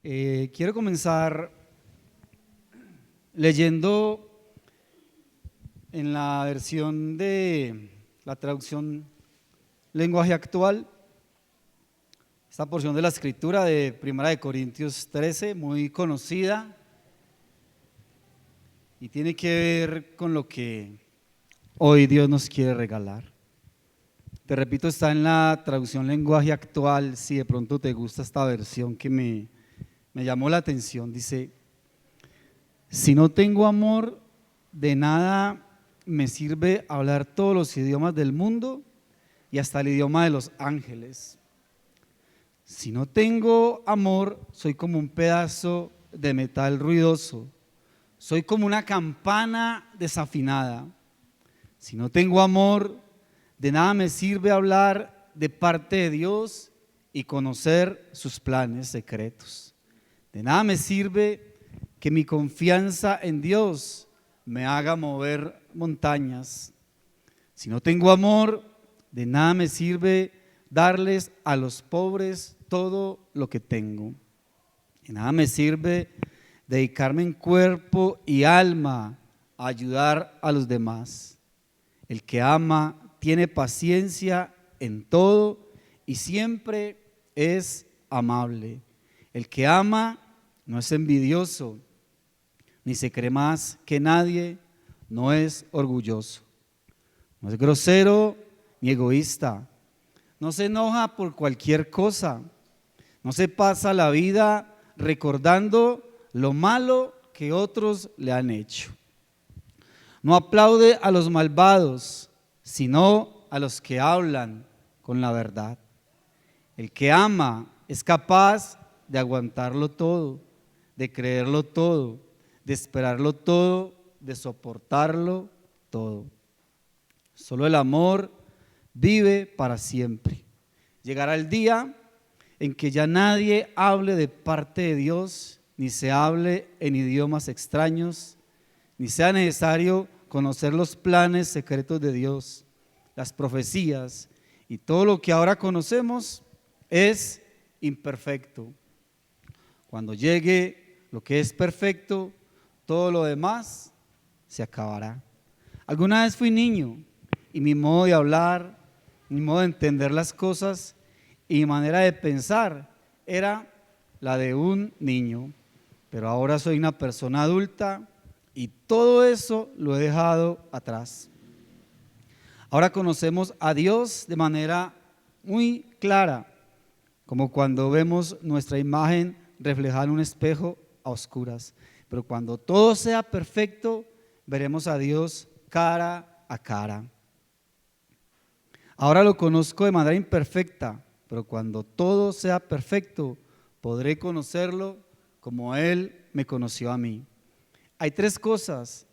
Quiero comenzar leyendo en la versión de la traducción lenguaje actual, esta porción de la escritura de 1 Corintios 13, muy conocida, y tiene que ver con lo que hoy Dios nos quiere regalar. Te repito, está en la traducción lenguaje actual. Si de pronto te gusta esta versión que me llamó la atención, dice: si no tengo amor, de nada me sirve hablar todos los idiomas del mundo y hasta el idioma de los ángeles. Si no tengo amor, soy como un pedazo de metal ruidoso, soy como una campana desafinada. Si no tengo amor, de nada me sirve hablar de parte de Dios y conocer sus planes secretos. De nada me sirve que mi confianza en Dios me haga mover montañas. Si no tengo amor, de nada me sirve darles a los pobres todo lo que tengo. De nada me sirve dedicarme en cuerpo y alma a ayudar a los demás. El que ama tiene paciencia en todo y siempre es amable. El que ama no es envidioso, ni se cree más que nadie, no es orgulloso, no es grosero ni egoísta, no se enoja por cualquier cosa, no se pasa la vida recordando lo malo que otros le han hecho. No aplaude a los malvados, sino a los que hablan con la verdad. El que ama es capaz de aguantarlo todo, de creerlo todo, de esperarlo todo, de soportarlo todo. Solo el amor vive para siempre. Llegará el día en que ya nadie hable de parte de Dios, ni se hable en idiomas extraños, ni sea necesario conocer los planes secretos de Dios, las profecías y todo lo que ahora conocemos es imperfecto. Cuando llegue lo que es perfecto, todo lo demás se acabará. Alguna vez fui niño y mi modo de hablar, mi modo de entender las cosas y mi manera de pensar era la de un niño, pero ahora soy una persona adulta y todo eso lo he dejado atrás. Ahora conocemos a Dios de manera muy clara, como cuando vemos nuestra imagen reflejada en un espejo a oscuras. Pero cuando todo sea perfecto, veremos a Dios cara a cara. Ahora lo conozco de manera imperfecta, pero cuando todo sea perfecto, podré conocerlo como Él me conoció a mí. Hay tres cosas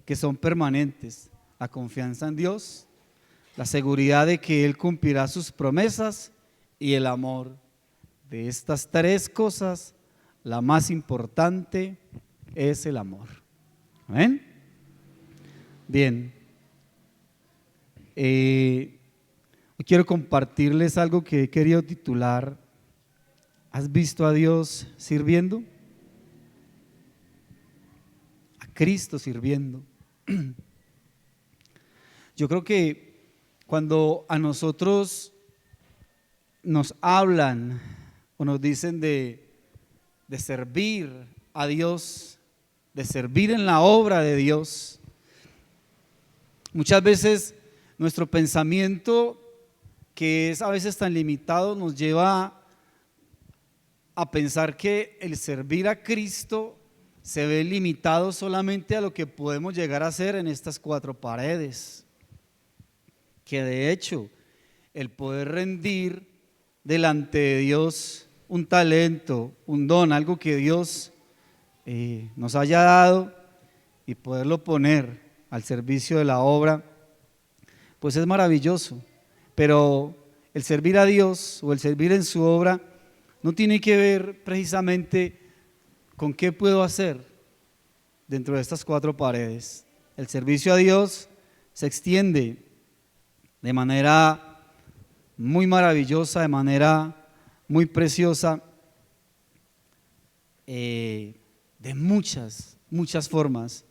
que son permanentes: la confianza en Dios, la seguridad de que Él cumplirá sus promesas y el amor. De estas tres cosas, la más importante es el amor. ¿Amén? Bien. Hoy quiero compartirles algo que he querido titular: ¿has visto a Dios sirviendo? A Cristo sirviendo. Yo creo que cuando a nosotros nos hablan o nos dicen de servir a Dios, de servir en la obra de Dios, muchas veces nuestro pensamiento, que es a veces tan limitado, nos lleva a pensar que el servir a Cristo se ve limitado solamente a lo que podemos llegar a hacer en estas cuatro paredes. Que de hecho, el poder rendir delante de Dios un talento, un don, algo que Dios nos haya dado, y poderlo poner al servicio de la obra, pues es maravilloso. Pero el servir a Dios o el servir en su obra no tiene que ver precisamente con qué puedo hacer dentro de estas cuatro paredes. El servicio a Dios se extiende de manera muy maravillosa, de manera muy preciosa, de muchas, muchas formas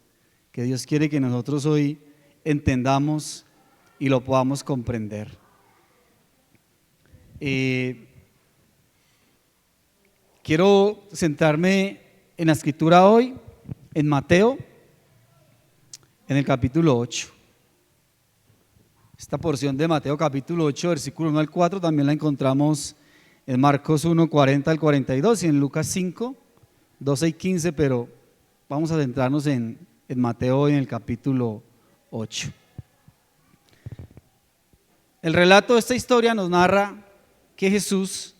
que Dios quiere que nosotros hoy entendamos y lo podamos comprender. Quiero centrarme en la escritura hoy, en Mateo, en el capítulo 8. Esta porción de Mateo capítulo 8, versículo 1 al 4, también la encontramos en Marcos 1, 40 al 42 y en Lucas 5, 12 y 15, pero vamos a centrarnos en Mateo hoy en el capítulo 8. El relato de esta historia nos narra que Jesús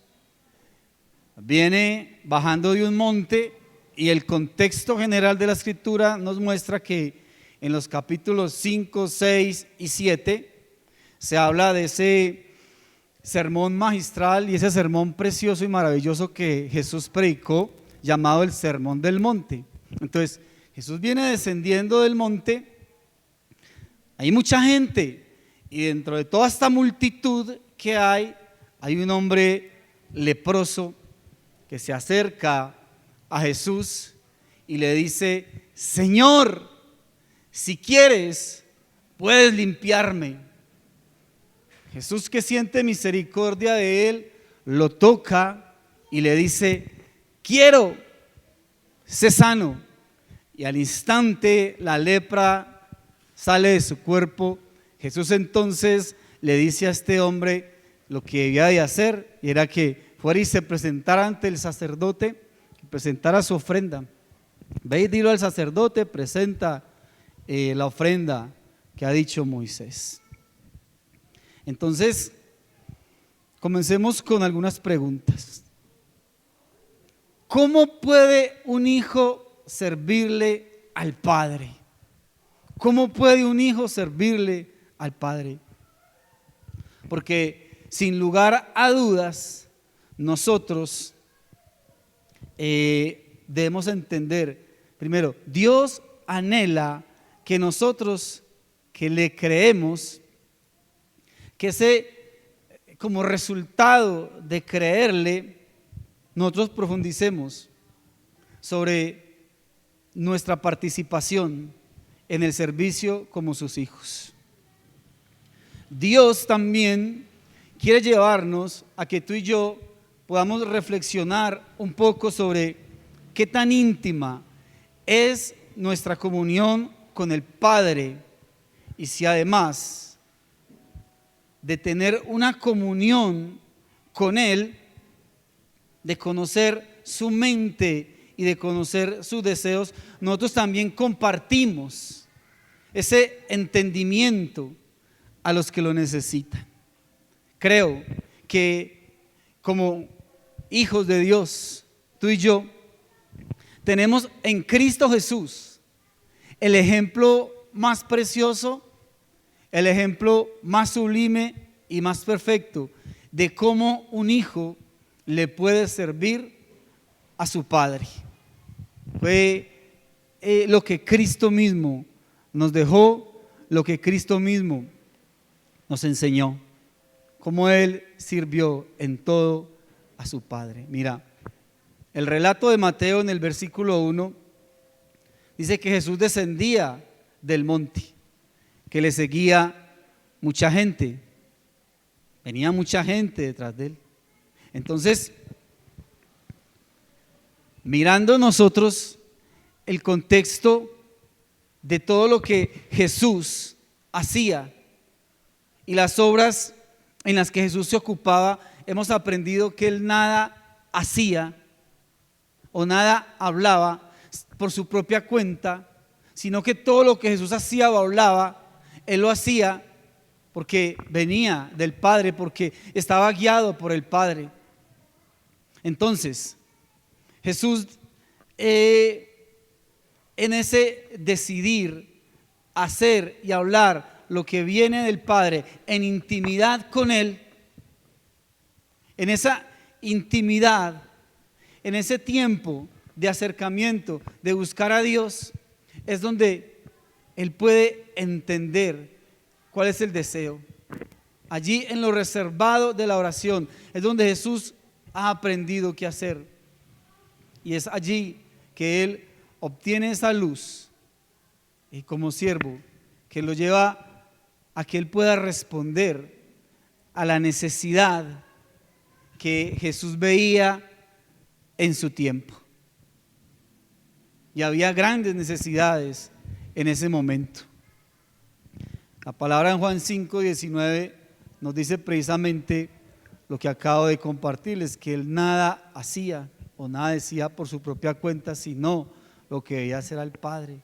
viene bajando de un monte y el contexto general de la escritura nos muestra que en los capítulos 5, 6 y 7 se habla de ese sermón magistral y ese sermón precioso y maravilloso que Jesús predicó, llamado el Sermón del Monte. Entonces, Jesús viene descendiendo del monte, hay mucha gente y dentro de toda esta multitud que hay un hombre leproso que se acerca a Jesús y le dice: Señor, si quieres, puedes limpiarme. Jesús, que siente misericordia de él, lo toca y le dice: quiero, sé sano. Y al instante la lepra sale de su cuerpo. Jesús entonces le dice a este hombre lo que debía de hacer, y era que fuera y se presentara ante el sacerdote, que presentara su ofrenda. Ve y dilo al sacerdote, presenta la ofrenda que ha dicho Moisés. Entonces, comencemos con algunas preguntas. ¿Cómo puede un hijo servirle al Padre? ¿Cómo puede un hijo servirle al Padre? Porque sin lugar a dudas, nosotros debemos entender, primero, Dios anhela que nosotros que le creemos, que como resultado de creerle, nosotros profundicemos sobre nuestra participación en el servicio como sus hijos. Dios también quiere llevarnos a que tú y yo podamos reflexionar un poco sobre qué tan íntima es nuestra comunión con el Padre, y si además de tener una comunión con Él, de conocer su mente y de conocer sus deseos, nosotros también compartimos ese entendimiento a los que lo necesitan. Creo que como hijos de Dios, tú y yo tenemos en Cristo Jesús el ejemplo más precioso, el ejemplo más sublime y más perfecto de cómo un hijo le puede servir a su padre. Fue lo que Cristo mismo nos dejó, lo que Cristo mismo nos enseñó, cómo Él sirvió en todo a su Padre. Mira, el relato de Mateo en el versículo 1 dice que Jesús descendía del monte, que le seguía mucha gente, venía mucha gente detrás de Él. Entonces, mirando nosotros el contexto de todo lo que Jesús hacía y las obras en las que Jesús se ocupaba, hemos aprendido que Él nada hacía o nada hablaba por su propia cuenta, sino que todo lo que Jesús hacía o hablaba, Él lo hacía porque venía del Padre, porque estaba guiado por el Padre. Entonces, Jesús en ese decidir hacer y hablar lo que viene del Padre en intimidad con Él, en esa intimidad, en ese tiempo de acercamiento, de buscar a Dios, es donde Él puede entender cuál es el deseo. Allí en lo reservado de la oración es donde Jesús ha aprendido qué hacer. y es allí que Él obtiene esa luz y como siervo que lo lleva a que Él pueda responder a la necesidad que Jesús veía en su tiempo. Y había grandes necesidades en ese momento. La palabra en Juan 5:19 nos dice precisamente lo que acabo de compartirles, que Él nada hacía o nada decía por su propia cuenta, sino lo que debía hacer al Padre.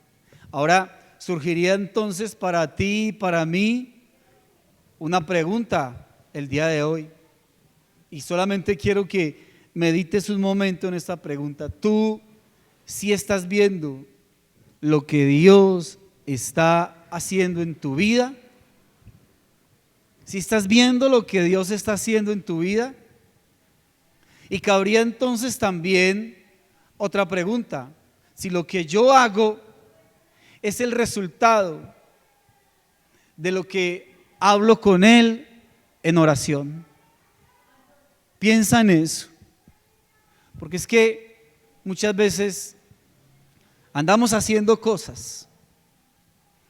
Ahora surgiría entonces para ti y para mí una pregunta el día de hoy, y solamente quiero que medites un momento en esta pregunta. ¿Tú sí estás viendo lo que Dios está haciendo en tu vida? ¿Si estás viendo lo que Dios está haciendo en tu vida? Y cabría entonces también otra pregunta: si lo que yo hago es el resultado de lo que hablo con Él en oración. Piensa en eso, porque es que muchas veces andamos haciendo cosas,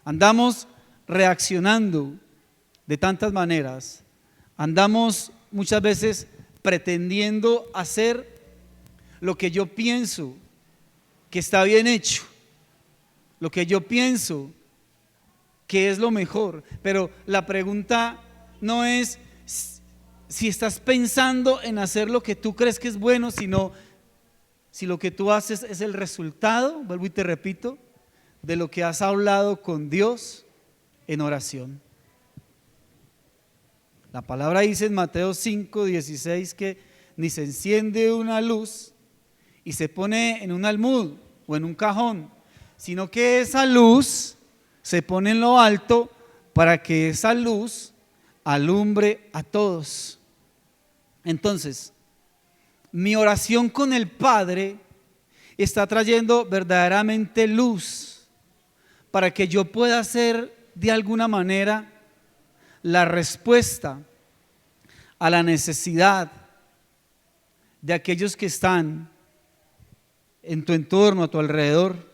andamos reaccionando de tantas maneras, andamos muchas veces pretendiendo hacer lo que yo pienso que está bien hecho, lo que yo pienso que es lo mejor, pero la pregunta no es si estás pensando en hacer lo que tú crees que es bueno, sino si lo que tú haces es el resultado, vuelvo y te repito, de lo que has hablado con Dios en oración. La palabra dice en Mateo 5:16 que ni se enciende una luz y se pone en un almud o en un cajón, sino que esa luz se pone en lo alto para que esa luz alumbre a todos. Entonces, mi oración con el Padre está trayendo verdaderamente luz para que yo pueda ser de alguna manera la respuesta a la necesidad de aquellos que están en tu entorno, a tu alrededor.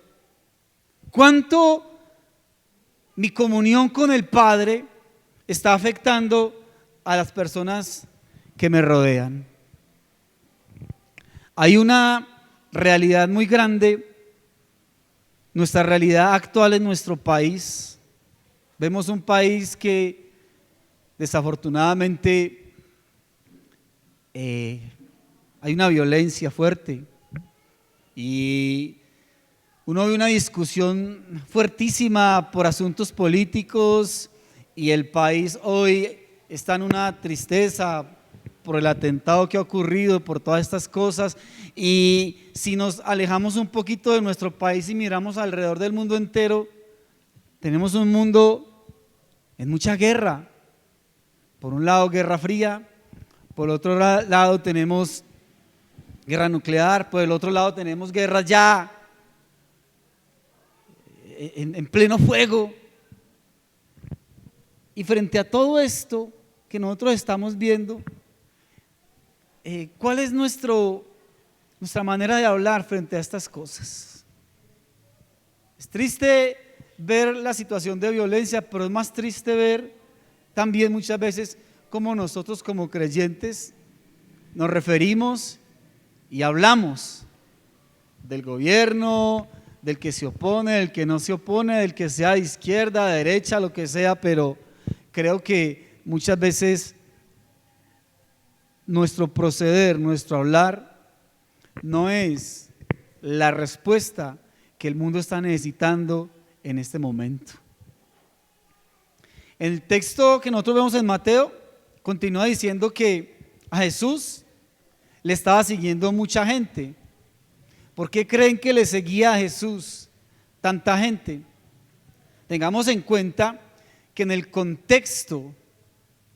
¿Cuánto mi comunión con el Padre está afectando a las personas que me rodean? Hay una realidad muy grande, nuestra realidad actual en nuestro país. Vemos un país que desafortunadamente hay una violencia fuerte y uno ve una discusión fuertísima por asuntos políticos y el país hoy está en una tristeza por el atentado que ha ocurrido, por todas estas cosas. Y si nos alejamos un poquito de nuestro país y miramos alrededor del mundo entero, tenemos un mundo en mucha guerra. Por un lado guerra fría, por el otro lado tenemos guerra nuclear, por el otro lado tenemos guerra ya en pleno fuego. Y frente a todo esto que nosotros estamos viendo, ¿cuál es nuestra manera de hablar frente a estas cosas? Es triste ver la situación de violencia, pero es más triste ver también muchas veces cómo nosotros como creyentes nos referimos y hablamos del gobierno, del que se opone, del que no se opone, del que sea de izquierda, de derecha, lo que sea, pero creo que muchas veces nuestro proceder, nuestro hablar no es la respuesta que el mundo está necesitando en este momento. En el texto que nosotros vemos en Mateo, continúa diciendo que a Jesús le estaba siguiendo mucha gente. ¿Por qué creen que le seguía a Jesús tanta gente? Tengamos en cuenta que en el contexto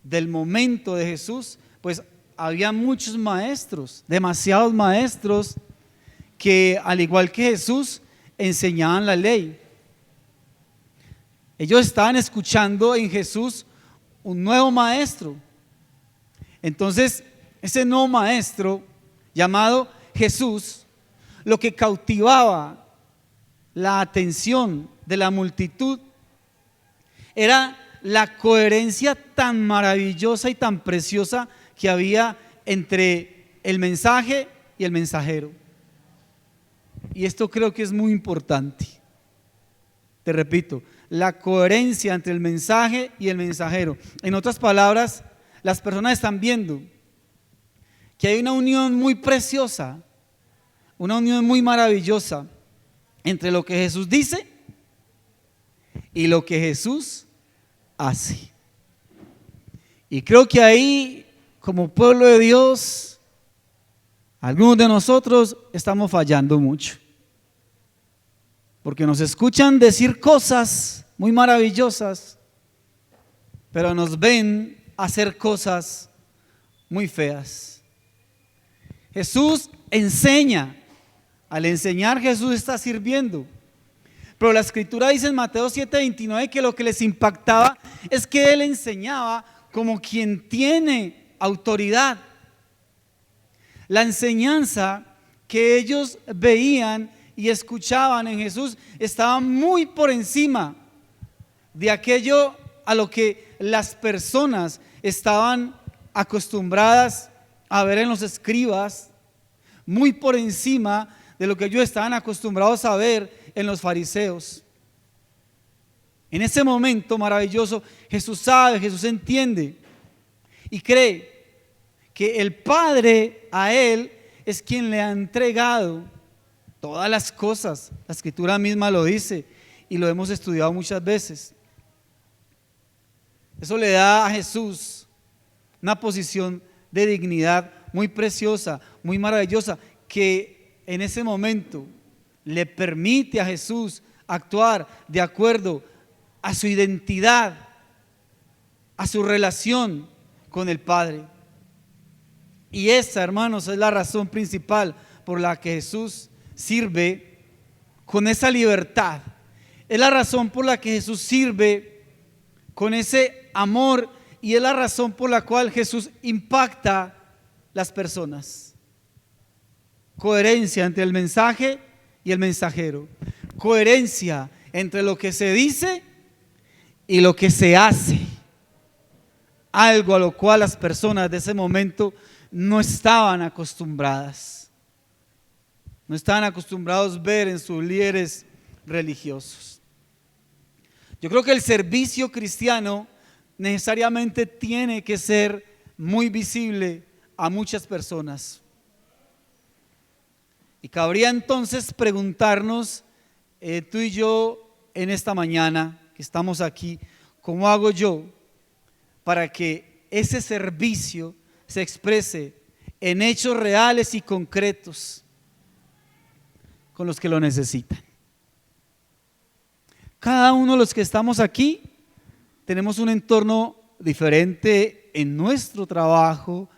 del momento de Jesús, pues había muchos maestros, demasiados maestros que al igual que Jesús enseñaban la ley. Ellos estaban escuchando en Jesús un nuevo maestro. Entonces ese nuevo maestro llamado Jesús lo que cautivaba la atención de la multitud era la coherencia tan maravillosa y tan preciosa que había entre el mensaje y el mensajero. Y esto creo que es muy importante. Te repito, la coherencia entre el mensaje y el mensajero. En otras palabras, las personas están viendo que hay una unión muy preciosa, una unión muy maravillosa entre lo que Jesús dice y lo que Jesús hace. Y creo que ahí, como pueblo de Dios, algunos de nosotros estamos fallando mucho, porque nos escuchan decir cosas muy maravillosas, pero nos ven hacer cosas muy feas. Jesús enseña. Al enseñar, Jesús está sirviendo. Pero la escritura dice en Mateo 7:29 que lo que les impactaba es que Él enseñaba como quien tiene autoridad. La enseñanza que ellos veían y escuchaban en Jesús estaba muy por encima de aquello a lo que las personas estaban acostumbradas a ver en los escribas, muy por encima de lo que ellos estaban acostumbrados a ver en los fariseos. En ese momento maravilloso, Jesús sabe, Jesús entiende y cree que el Padre a Él es quien le ha entregado todas las cosas. La Escritura misma lo dice y lo hemos estudiado muchas veces. Eso le da a Jesús una posición de dignidad muy preciosa, muy maravillosa, que en ese momento le permite a Jesús actuar de acuerdo a su identidad, a su relación con el Padre. Y esa, hermanos, es la razón principal por la que Jesús sirve con esa libertad. Es la razón por la que Jesús sirve con ese amor y es la razón por la cual Jesús impacta las personas. Coherencia entre el mensaje y el mensajero. Coherencia entre lo que se dice y lo que se hace. Algo a lo cual las personas de ese momento no estaban acostumbradas. No estaban acostumbrados a ver en sus líderes religiosos. Yo creo que el servicio cristiano necesariamente tiene que ser muy visible a muchas personas. Y cabría entonces preguntarnos, tú y yo en esta mañana que estamos aquí, ¿cómo hago yo para que ese servicio se exprese en hechos reales y concretos con los que lo necesitan? Cada uno de los que estamos aquí tenemos un entorno diferente en nuestro trabajo,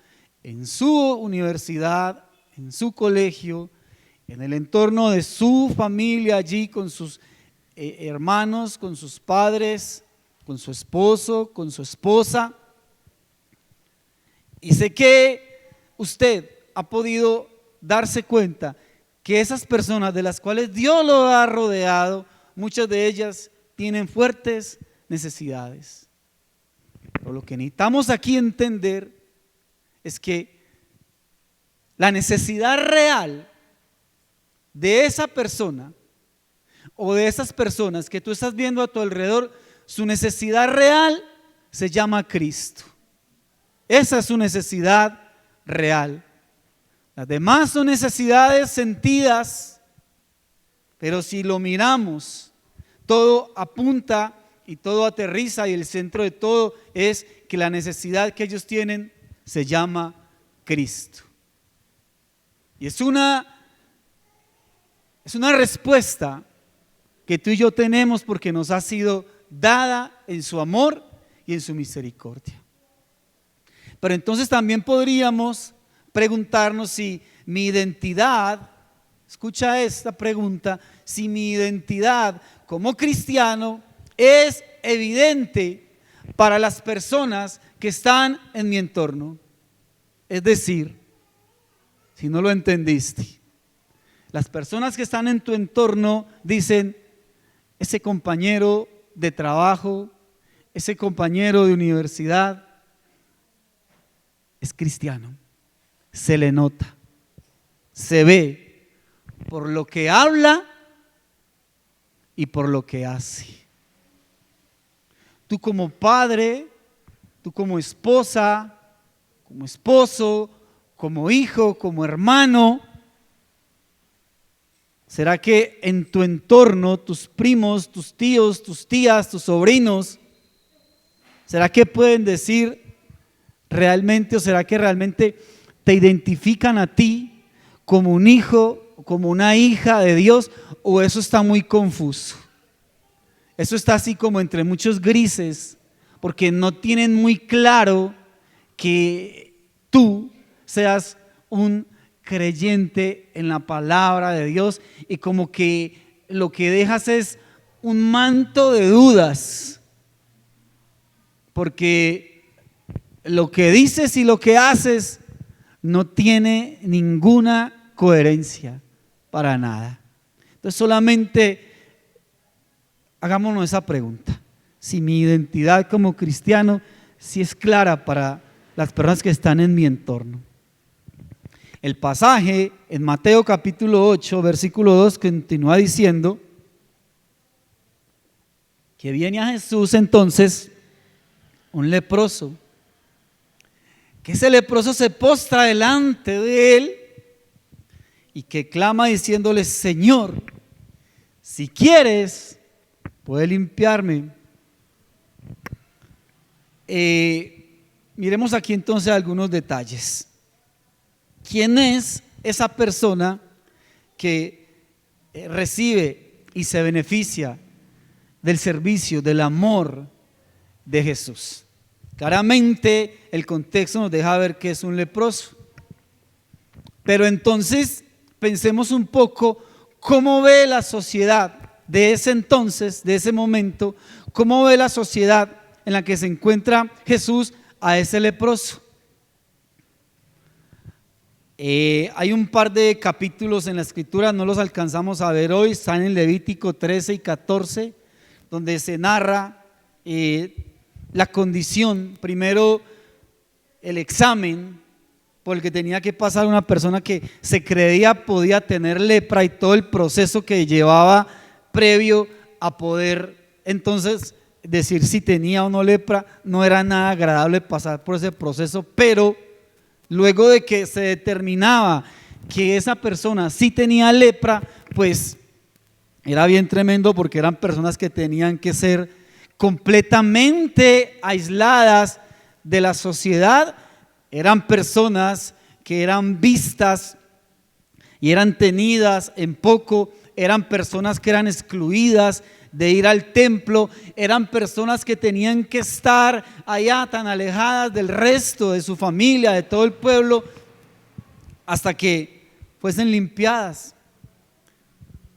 en su universidad, en su colegio, en el entorno de su familia allí con sus hermanos, con sus padres, con su esposo, con su esposa. Y sé que usted ha podido darse cuenta que esas personas de las cuales Dios lo ha rodeado, muchas de ellas tienen fuertes necesidades. Pero lo que necesitamos aquí entender es que la necesidad real de esa persona o de esas personas que tú estás viendo a tu alrededor, su necesidad real se llama Cristo. Esa es su necesidad real. Las demás son necesidades sentidas, pero si lo miramos, todo apunta y todo aterriza y el centro de todo es que la necesidad que ellos tienen se llama Cristo. Y es una respuesta que tú y yo tenemos porque nos ha sido dada en su amor y en su misericordia. Pero entonces también podríamos preguntarnos si mi identidad, escucha esta pregunta, si mi identidad como cristiano es evidente para las personas que están en mi entorno. Es decir, si no lo entendiste, Las personas que están en tu entorno dicen, ese compañero de trabajo, ese compañero de universidad es cristiano, se le nota, se ve por lo que habla y por lo que hace. Tú como padre, tú como esposa, como esposo, como hijo, como hermano, ¿será que en tu entorno, tus primos, tus tíos, tus tías, tus sobrinos, será que pueden decir realmente, o será que realmente te identifican a ti como un hijo, como una hija de Dios, o eso está muy confuso? Eso está así como entre muchos grises, porque no tienen muy claro que tú seas un creyente en la palabra de Dios, y como que lo que dejas es un manto de dudas, porque lo que dices y lo que haces no tiene ninguna coherencia para nada. Entonces solamente hagámonos esa pregunta: si mi identidad como cristiano si es clara para las personas que están en mi entorno. El pasaje en Mateo capítulo 8 versículo 2 continúa diciendo que viene a Jesús entonces un leproso, que ese leproso se postra delante de él y que clama diciéndole: Señor, si quieres, puede limpiarme. Miremos aquí entonces algunos detalles. ¿Quién es esa persona que recibe y se beneficia del servicio, del amor de Jesús? Claramente el contexto nos deja ver que es un leproso, pero entonces pensemos un poco cómo ve la sociedad de ese entonces, de ese momento, cómo ve la sociedad en la que se encuentra Jesús a ese leproso. Hay un par de capítulos en la escritura, no los alcanzamos a ver hoy, están en Levítico 13 y 14, donde se narra la condición, primero el examen por el que tenía que pasar una persona que se creía podía tener lepra, y todo el proceso que llevaba previo a poder entonces decir si tenía o no lepra. No era nada agradable pasar por ese proceso, pero luego de que se determinaba que esa persona sí tenía lepra, pues era bien tremendo, porque eran personas que tenían que ser completamente aisladas de la sociedad. Eran personas que eran vistas y eran tenidas en poco, eran personas que eran excluidas de ir al templo, eran personas que tenían que estar allá tan alejadas del resto de su familia, de todo el pueblo, hasta que fuesen limpiadas,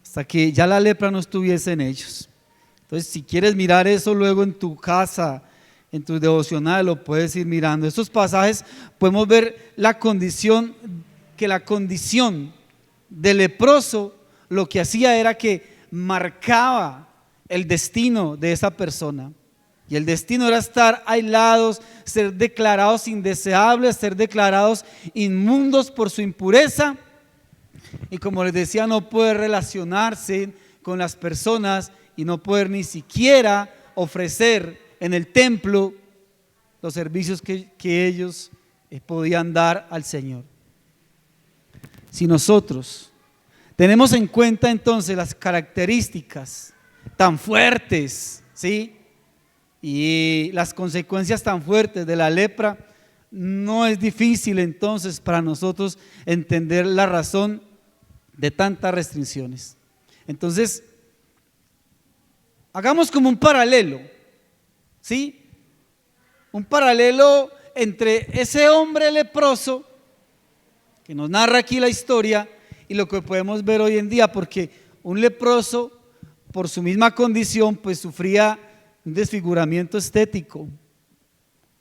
hasta que ya la lepra no estuviese en ellos. Entonces, si quieres mirar eso luego en tu casa, en tu devocional, lo puedes ir mirando. Estos pasajes podemos ver la condición del leproso lo que hacía era que marcaba el destino de esa persona, y el destino era estar aislados, ser declarados indeseables, ser declarados inmundos por su impureza, y como les decía, no poder relacionarse con las personas y no poder ni siquiera ofrecer en el templo los servicios que ellos podían dar al Señor. Si nosotros tenemos en cuenta entonces las características tan fuertes, ¿sí?, y las consecuencias tan fuertes de la lepra, no es difícil entonces para nosotros entender la razón de tantas restricciones. Entonces, hagamos como un paralelo, ¿sí? Un paralelo entre ese hombre leproso que nos narra aquí la historia y lo que podemos ver hoy en día, porque un leproso, por su misma condición, pues sufría un desfiguramiento estético.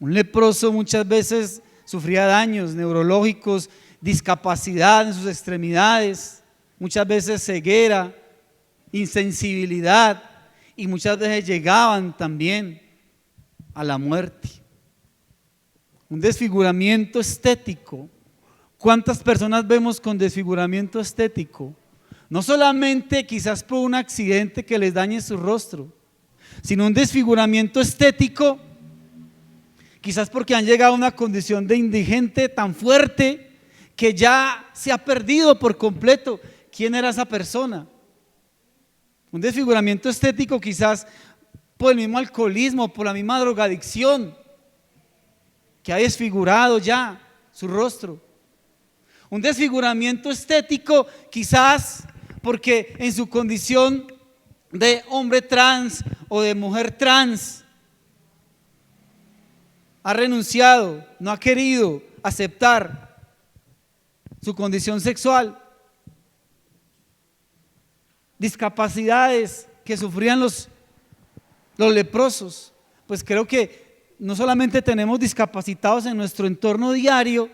Un leproso muchas veces sufría daños neurológicos, discapacidad en sus extremidades, muchas veces ceguera, insensibilidad y muchas veces llegaban también a la muerte. Un desfiguramiento estético. ¿Cuántas personas vemos con desfiguramiento estético? No solamente quizás por un accidente que les dañe su rostro, sino un desfiguramiento estético, quizás porque han llegado a una condición de indigente tan fuerte que ya se ha perdido por completo quién era esa persona. Un desfiguramiento estético quizás por el mismo alcoholismo, por la misma drogadicción, que ha desfigurado ya su rostro. Un desfiguramiento estético quizás porque en su condición de hombre trans o de mujer trans ha renunciado, no ha querido aceptar su condición sexual. Discapacidades que sufrían los leprosos. Pues creo que no solamente tenemos discapacitados en nuestro entorno diario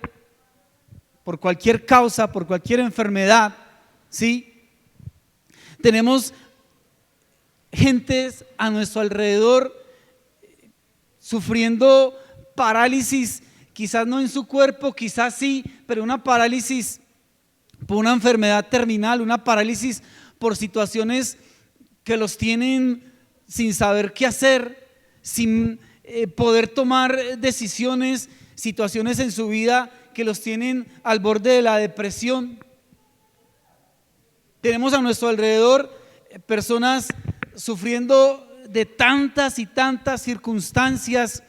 por cualquier causa, por cualquier enfermedad, ¿sí? Tenemos gentes a nuestro alrededor sufriendo parálisis, quizás no en su cuerpo, quizás sí, pero una parálisis por una enfermedad terminal, una parálisis por situaciones que los tienen sin saber qué hacer, sin poder tomar decisiones, situaciones en su vida que los tienen al borde de la depresión. Tenemos a nuestro alrededor personas sufriendo de tantas y tantas circunstancias,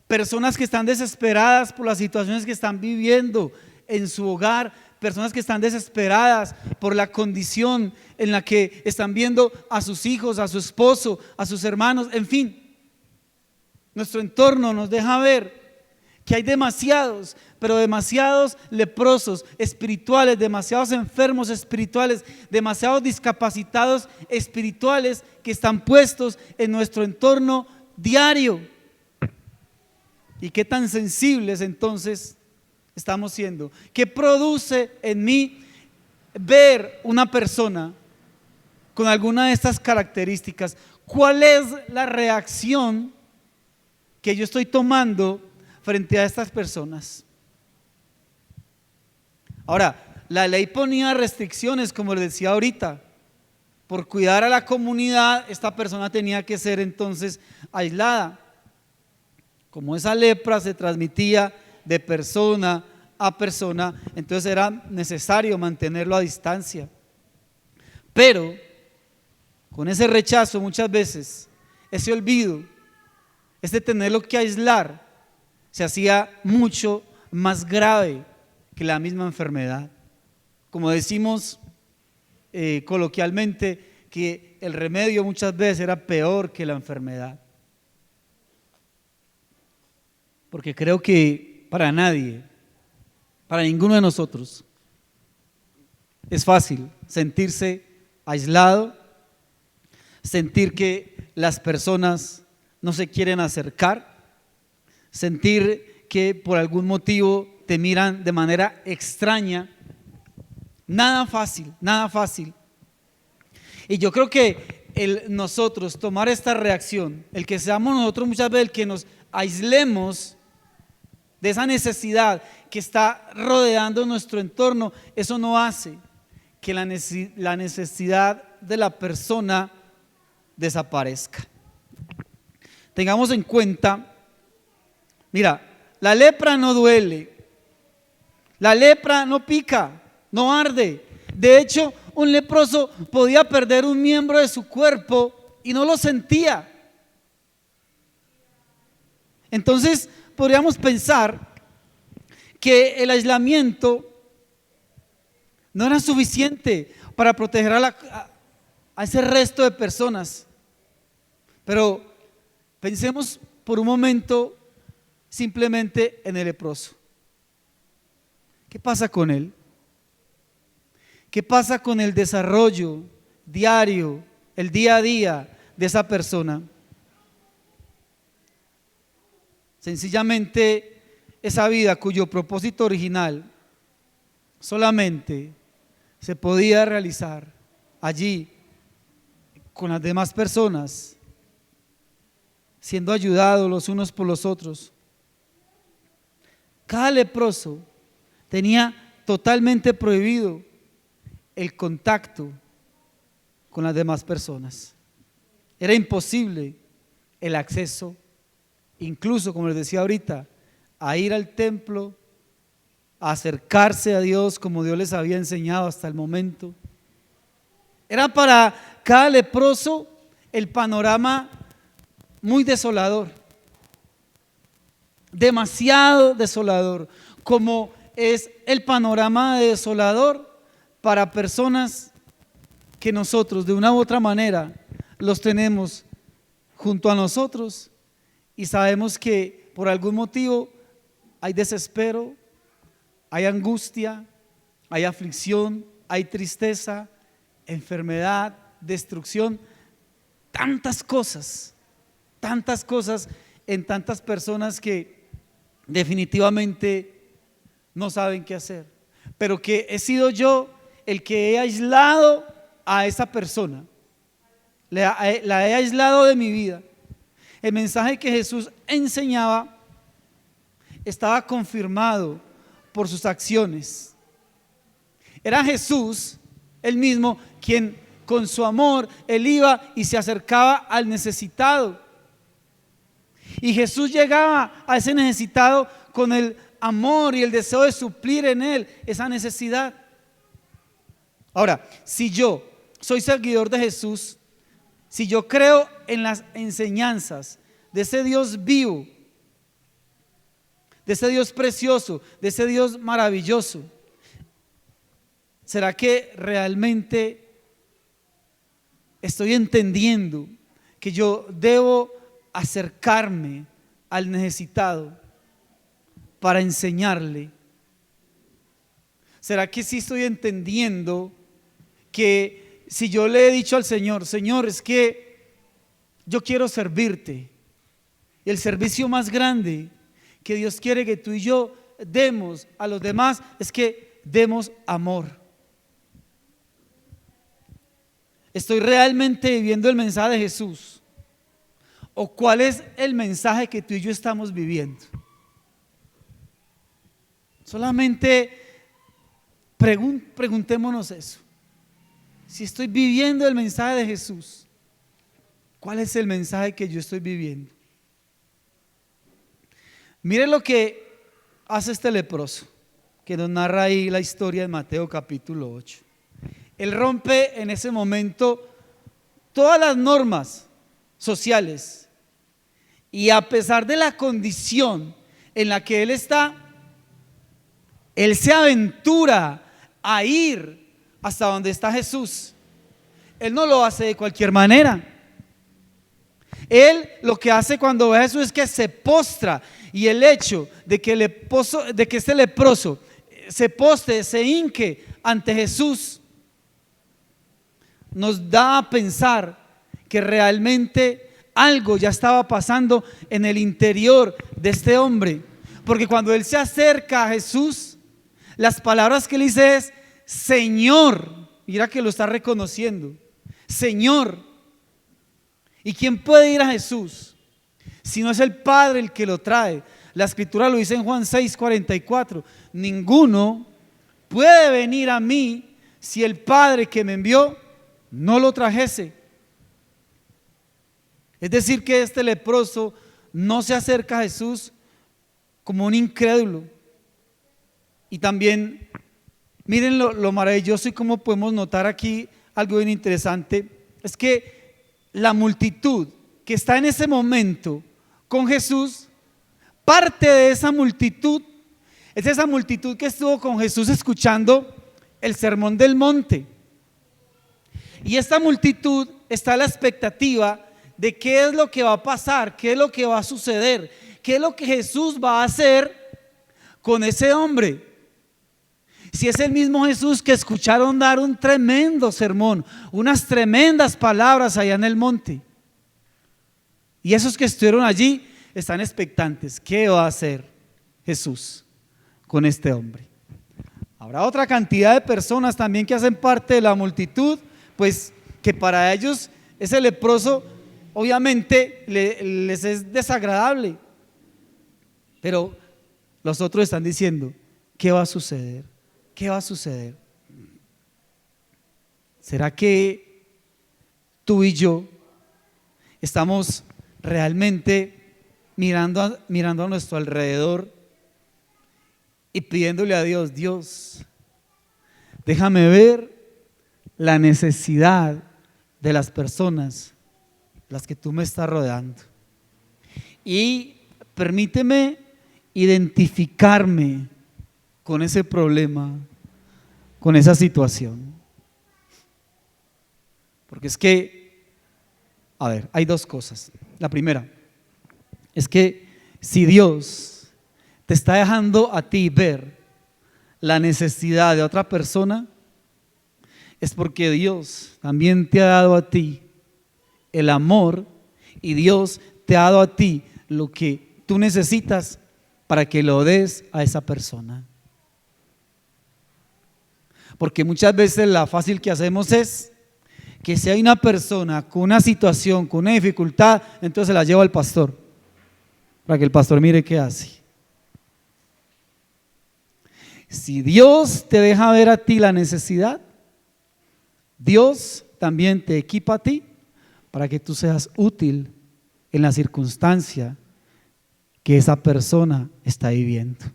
personas que están desesperadas por las situaciones que están viviendo en su hogar, personas que están desesperadas por la condición en la que están viendo a sus hijos, a su esposo, a sus hermanos, en fin. Nuestro entorno nos deja ver que hay demasiados, pero demasiados leprosos espirituales, demasiados enfermos espirituales, demasiados discapacitados espirituales que están puestos en nuestro entorno diario. ¿Y qué tan sensibles entonces estamos siendo? ¿Qué produce en mí ver una persona con alguna de estas características? ¿Cuál es la reacción que yo estoy tomando frente a estas personas? Ahora, la ley ponía restricciones, como les decía ahorita. Por cuidar a la comunidad, esta persona tenía que ser entonces aislada. Como esa lepra se transmitía de persona a persona, entonces era necesario mantenerlo a distancia. Pero con ese rechazo muchas veces, ese olvido, ese tenerlo que aislar, se hacía mucho más grave que la misma enfermedad. Como decimos coloquialmente, que el remedio muchas veces era peor que la enfermedad. Porque creo que para nadie, para ninguno de nosotros, es fácil sentirse aislado, sentir que las personas no se quieren acercar, sentir que por algún motivo te miran de manera extraña. Nada fácil, nada fácil. Y yo creo que nosotros tomar esta reacción, el que seamos nosotros muchas veces el que nos aislemos de esa necesidad que está rodeando nuestro entorno, eso no hace que la necesidad de la persona desaparezca. Tengamos en cuenta, mira, la lepra no duele, la lepra no pica, no arde. De hecho, un leproso podía perder un miembro de su cuerpo y no lo sentía. Entonces, podríamos pensar que el aislamiento no era suficiente para proteger a ese resto de personas. Pero pensemos por un momento simplemente en el leproso. ¿Qué pasa con él? ¿Qué pasa con el desarrollo diario, el día a día de esa persona? Sencillamente esa vida cuyo propósito original solamente se podía realizar allí con las demás personas, siendo ayudados los unos por los otros. Cada leproso tenía totalmente prohibido el contacto con las demás personas. Era imposible el acceso, incluso como les decía ahorita, a ir al templo, a acercarse a Dios como Dios les había enseñado hasta el momento. Era para cada leproso el panorama muy desolador, demasiado desolador, como es el panorama desolador para personas que nosotros de una u otra manera los tenemos junto a nosotros y sabemos que por algún motivo hay desespero, hay angustia, hay aflicción, hay tristeza, enfermedad, destrucción, tantas cosas en tantas personas que definitivamente no saben qué hacer, pero que he sido yo el que he aislado a esa persona, la he aislado de mi vida. El mensaje que Jesús enseñaba estaba confirmado por sus acciones. Era Jesús el mismo quien con su amor él iba y se acercaba al necesitado, y Jesús llegaba a ese necesitado con el amor y el deseo de suplir en él esa necesidad. Ahora, si yo soy seguidor de Jesús, si yo creo en las enseñanzas de ese Dios vivo, de ese Dios precioso, de ese Dios maravilloso, ¿será que realmente estoy entendiendo que yo debo acercarme al necesitado para enseñarle? ¿Será que sí estoy entendiendo que si yo le he dicho al Señor, Señor, es que yo quiero servirte, y el servicio más grande que Dios quiere que tú y yo demos a los demás es que demos amor? ¿Estoy realmente viviendo el mensaje de Jesús? ¿O cuál es el mensaje que tú y yo estamos viviendo? Solamente preguntémonos eso. Si estoy viviendo el mensaje de Jesús, ¿cuál es el mensaje que yo estoy viviendo? Mire lo que hace este leproso, que nos narra ahí la historia de Mateo capítulo 8. Él rompe en ese momento todas las normas sociales, y a pesar de la condición en la que él está, él se aventura a ir hasta donde está Jesús. Él no lo hace de cualquier manera. Él lo que hace cuando ve a Jesús es que se postra, y el hecho de que este leproso se postre, se hinque ante Jesús, nos da a pensar que realmente algo ya estaba pasando en el interior de este hombre, porque cuando él se acerca a Jesús, las palabras que él dice es Señor. Mira que lo está reconociendo, Señor. ¿Y quién puede ir a Jesús si no es el Padre el que lo trae? La escritura lo dice en Juan 6:44: ninguno puede venir a mí si el Padre que me envió no lo trajese. Es decir, que este leproso no se acerca a Jesús como un incrédulo. Y también miren lo maravilloso, y cómo podemos notar aquí algo bien interesante, es que la multitud que está en ese momento con Jesús, parte de esa multitud es esa multitud que estuvo con Jesús escuchando el sermón del monte. Y esta multitud está a la expectativa de qué es lo que va a pasar, qué es lo que va a suceder, qué es lo que Jesús va a hacer con ese hombre. Si es el mismo Jesús que escucharon dar un tremendo sermón, unas tremendas palabras allá en el monte, y esos que estuvieron allí están expectantes. ¿Qué va a hacer Jesús con este hombre? Habrá otra cantidad de personas también que hacen parte de la multitud, pues que para ellos ese leproso obviamente les es desagradable. Pero los otros están diciendo, ¿qué va a suceder? ¿Qué va a suceder? ¿Será que tú y yo estamos realmente mirando a nuestro alrededor y pidiéndole a Dios, Dios, déjame ver la necesidad de las personas, las que tú me estás rodeando, y permíteme identificarme con ese problema, con esa situación? Porque es que, a ver, hay dos cosas. La primera es que si Dios te está dejando a ti ver la necesidad de otra persona, es porque Dios también te ha dado a ti el amor, y Dios te ha dado a ti lo que tú necesitas para que lo des a esa persona. Porque muchas veces la fácil que hacemos es que si hay una persona con una situación, con una dificultad, entonces la llevo al pastor para que el pastor mire qué hace. Si Dios te deja ver a ti la necesidad, Dios también te equipa a ti para que tú seas útil en la circunstancia que esa persona está viviendo.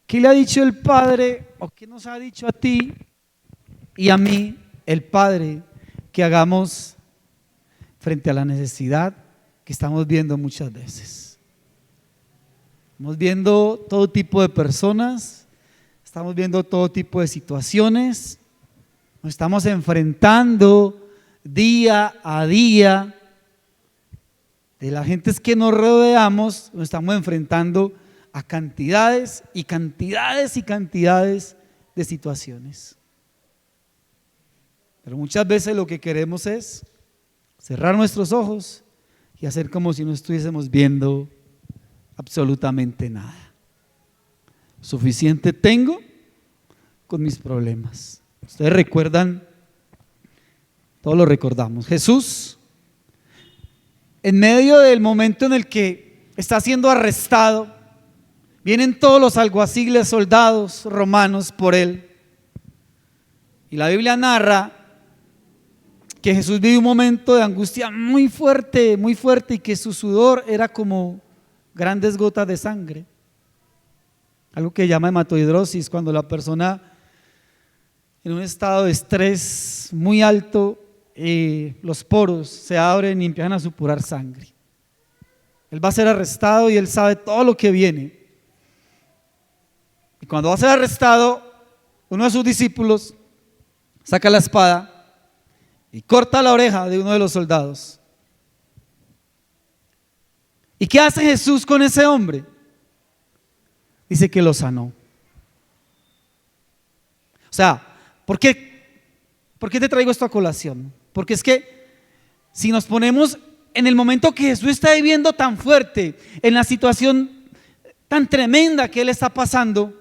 ¿Qué le ha dicho el Padre, o qué nos ha dicho a ti y a mí el Padre que hagamos frente a la necesidad que estamos viendo muchas veces? Estamos viendo todo tipo de personas, estamos viendo todo tipo de situaciones, nos estamos enfrentando día a día. De las gentes que nos rodeamos, nos estamos enfrentando a cantidades y cantidades y cantidades de situaciones. Pero muchas veces lo que queremos es cerrar nuestros ojos y hacer como si no estuviésemos viendo absolutamente nada. Suficiente tengo con mis problemas. Ustedes recuerdan, todos lo recordamos, Jesús, en medio del momento en el que está siendo arrestado, vienen todos los alguaciles, soldados romanos por él, y la Biblia narra que Jesús vivió un momento de angustia muy fuerte, y que su sudor era como grandes gotas de sangre, algo que llama hematohidrosis, cuando la persona en un estado de estrés muy alto, los poros se abren y empiezan a supurar sangre. Él va a ser arrestado y él sabe todo lo que viene, y cuando va a ser arrestado, uno de sus discípulos saca la espada y corta la oreja de uno de los soldados. ¿Y qué hace Jesús con ese hombre? Dice que lo sanó. O sea, ¿por qué te traigo esto a colación? Porque es que si nos ponemos en el momento que Jesús está viviendo tan fuerte, en la situación tan tremenda que Él está pasando,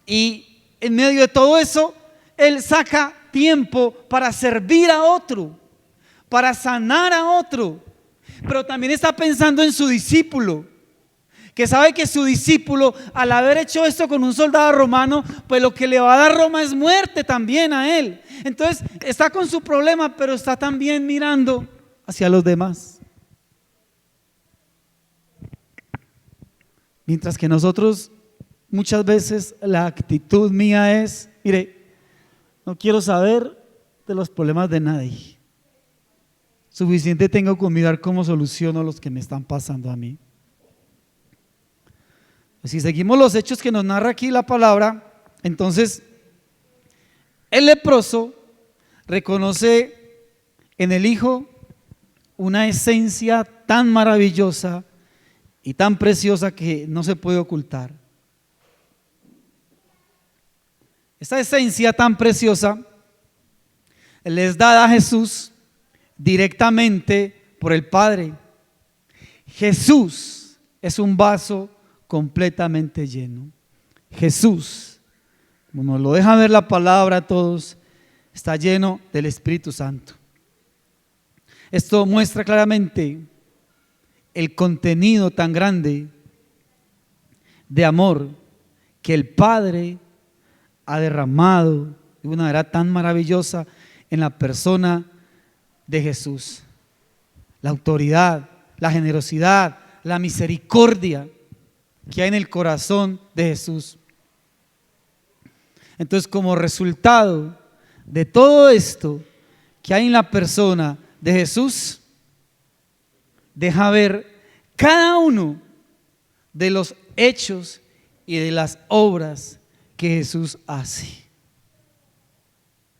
y en medio de todo eso, Él saca tiempo para servir a otro, para sanar a otro, pero también está pensando en su discípulo, que sabe que su discípulo, al haber hecho esto con un soldado romano, pues lo que le va a dar Roma es muerte también a él. Entonces está con su problema, pero está también mirando hacia los demás. Mientras que nosotros muchas veces la actitud mía es, mire, no quiero saber de los problemas de nadie. Suficiente tengo con mirar cómo soluciono los que me están pasando a mí. Si seguimos los hechos que nos narra aquí la palabra, entonces el leproso reconoce en el Hijo una esencia tan maravillosa y tan preciosa que no se puede ocultar. Esta esencia tan preciosa les da a Jesús directamente por el Padre. Jesús es un vaso completamente lleno. Jesús, como nos lo deja ver la palabra a todos, está lleno del Espíritu Santo. Esto muestra claramente el contenido tan grande de amor que el Padre ha derramado de una manera tan maravillosa en la persona de Jesús. La autoridad, la generosidad, la misericordia que hay en el corazón de Jesús. Entonces, como resultado de todo esto que hay en la persona de Jesús, deja ver cada uno de los hechos y de las obras que Jesús hace.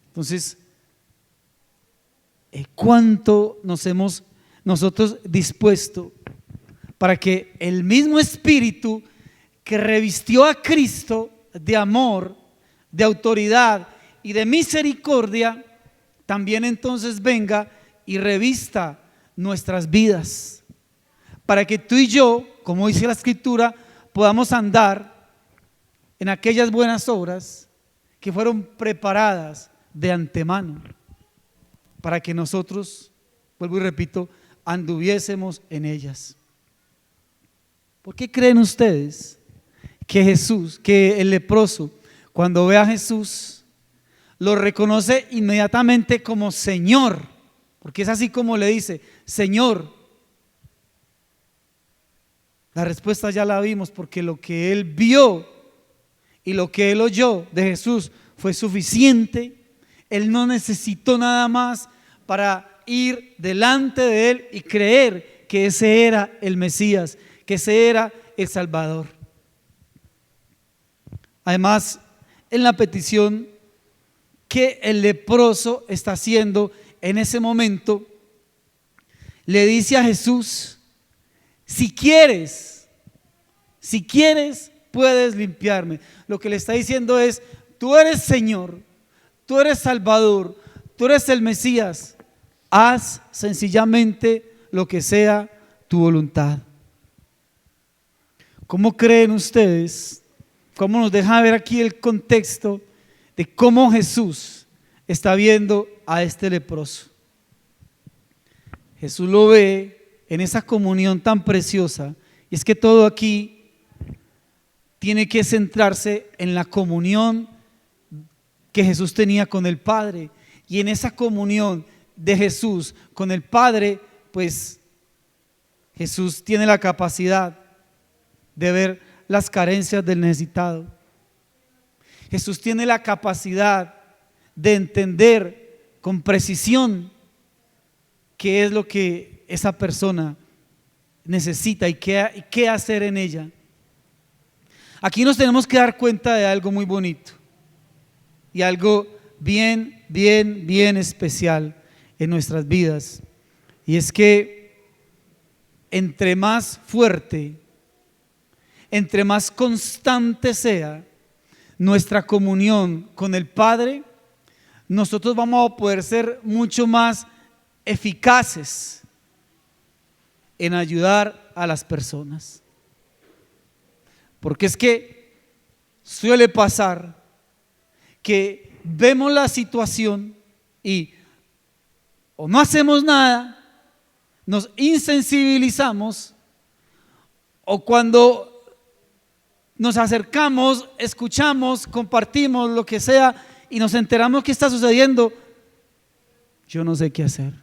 Entonces, ¿cuánto nos hemos nosotros dispuesto para que el mismo Espíritu que revistió a Cristo de amor, de autoridad y de misericordia, también entonces venga y revista nuestras vidas, para que tú y yo, como dice la Escritura, podamos andar en aquellas buenas obras que fueron preparadas de antemano, para que nosotros, vuelvo y repito, anduviésemos en ellas. ¿Por qué creen ustedes que Jesús, que el leproso, cuando ve a Jesús, lo reconoce inmediatamente como Señor? Porque es así como le dice, Señor. La respuesta ya la vimos, porque lo que él vio y lo que él oyó de Jesús fue suficiente. Él no necesitó nada más para ir delante de él y creer que ese era el Mesías, que ese era el Salvador. Además, en la petición que el leproso está haciendo en ese momento, le dice a Jesús: si quieres, puedes limpiarme. Lo que le está diciendo es: tú eres Señor, tú eres Salvador, tú eres el Mesías, haz sencillamente lo que sea tu voluntad. ¿Cómo creen ustedes? ¿Cómo nos deja ver aquí el contexto de cómo Jesús está viendo a este leproso? Jesús lo ve en esa comunión tan preciosa, y es que todo aquí tiene que centrarse en la comunión que Jesús tenía con el Padre, y en esa comunión de Jesús con el Padre, pues Jesús tiene la capacidad de ver las carencias del necesitado. Jesús tiene la capacidad de entender con precisión qué es lo que esa persona necesita y qué hacer en ella. Aquí nos tenemos que dar cuenta de algo muy bonito y algo bien especial en nuestras vidas, y es que entre más fuerte, entre más constante sea nuestra comunión con el Padre, nosotros vamos a poder ser mucho más eficaces en ayudar a las personas. Porque es que suele pasar que vemos la situación y o no hacemos nada, nos insensibilizamos, o cuando nos acercamos, escuchamos, compartimos lo que sea y nos enteramos que está sucediendo, yo no sé qué hacer,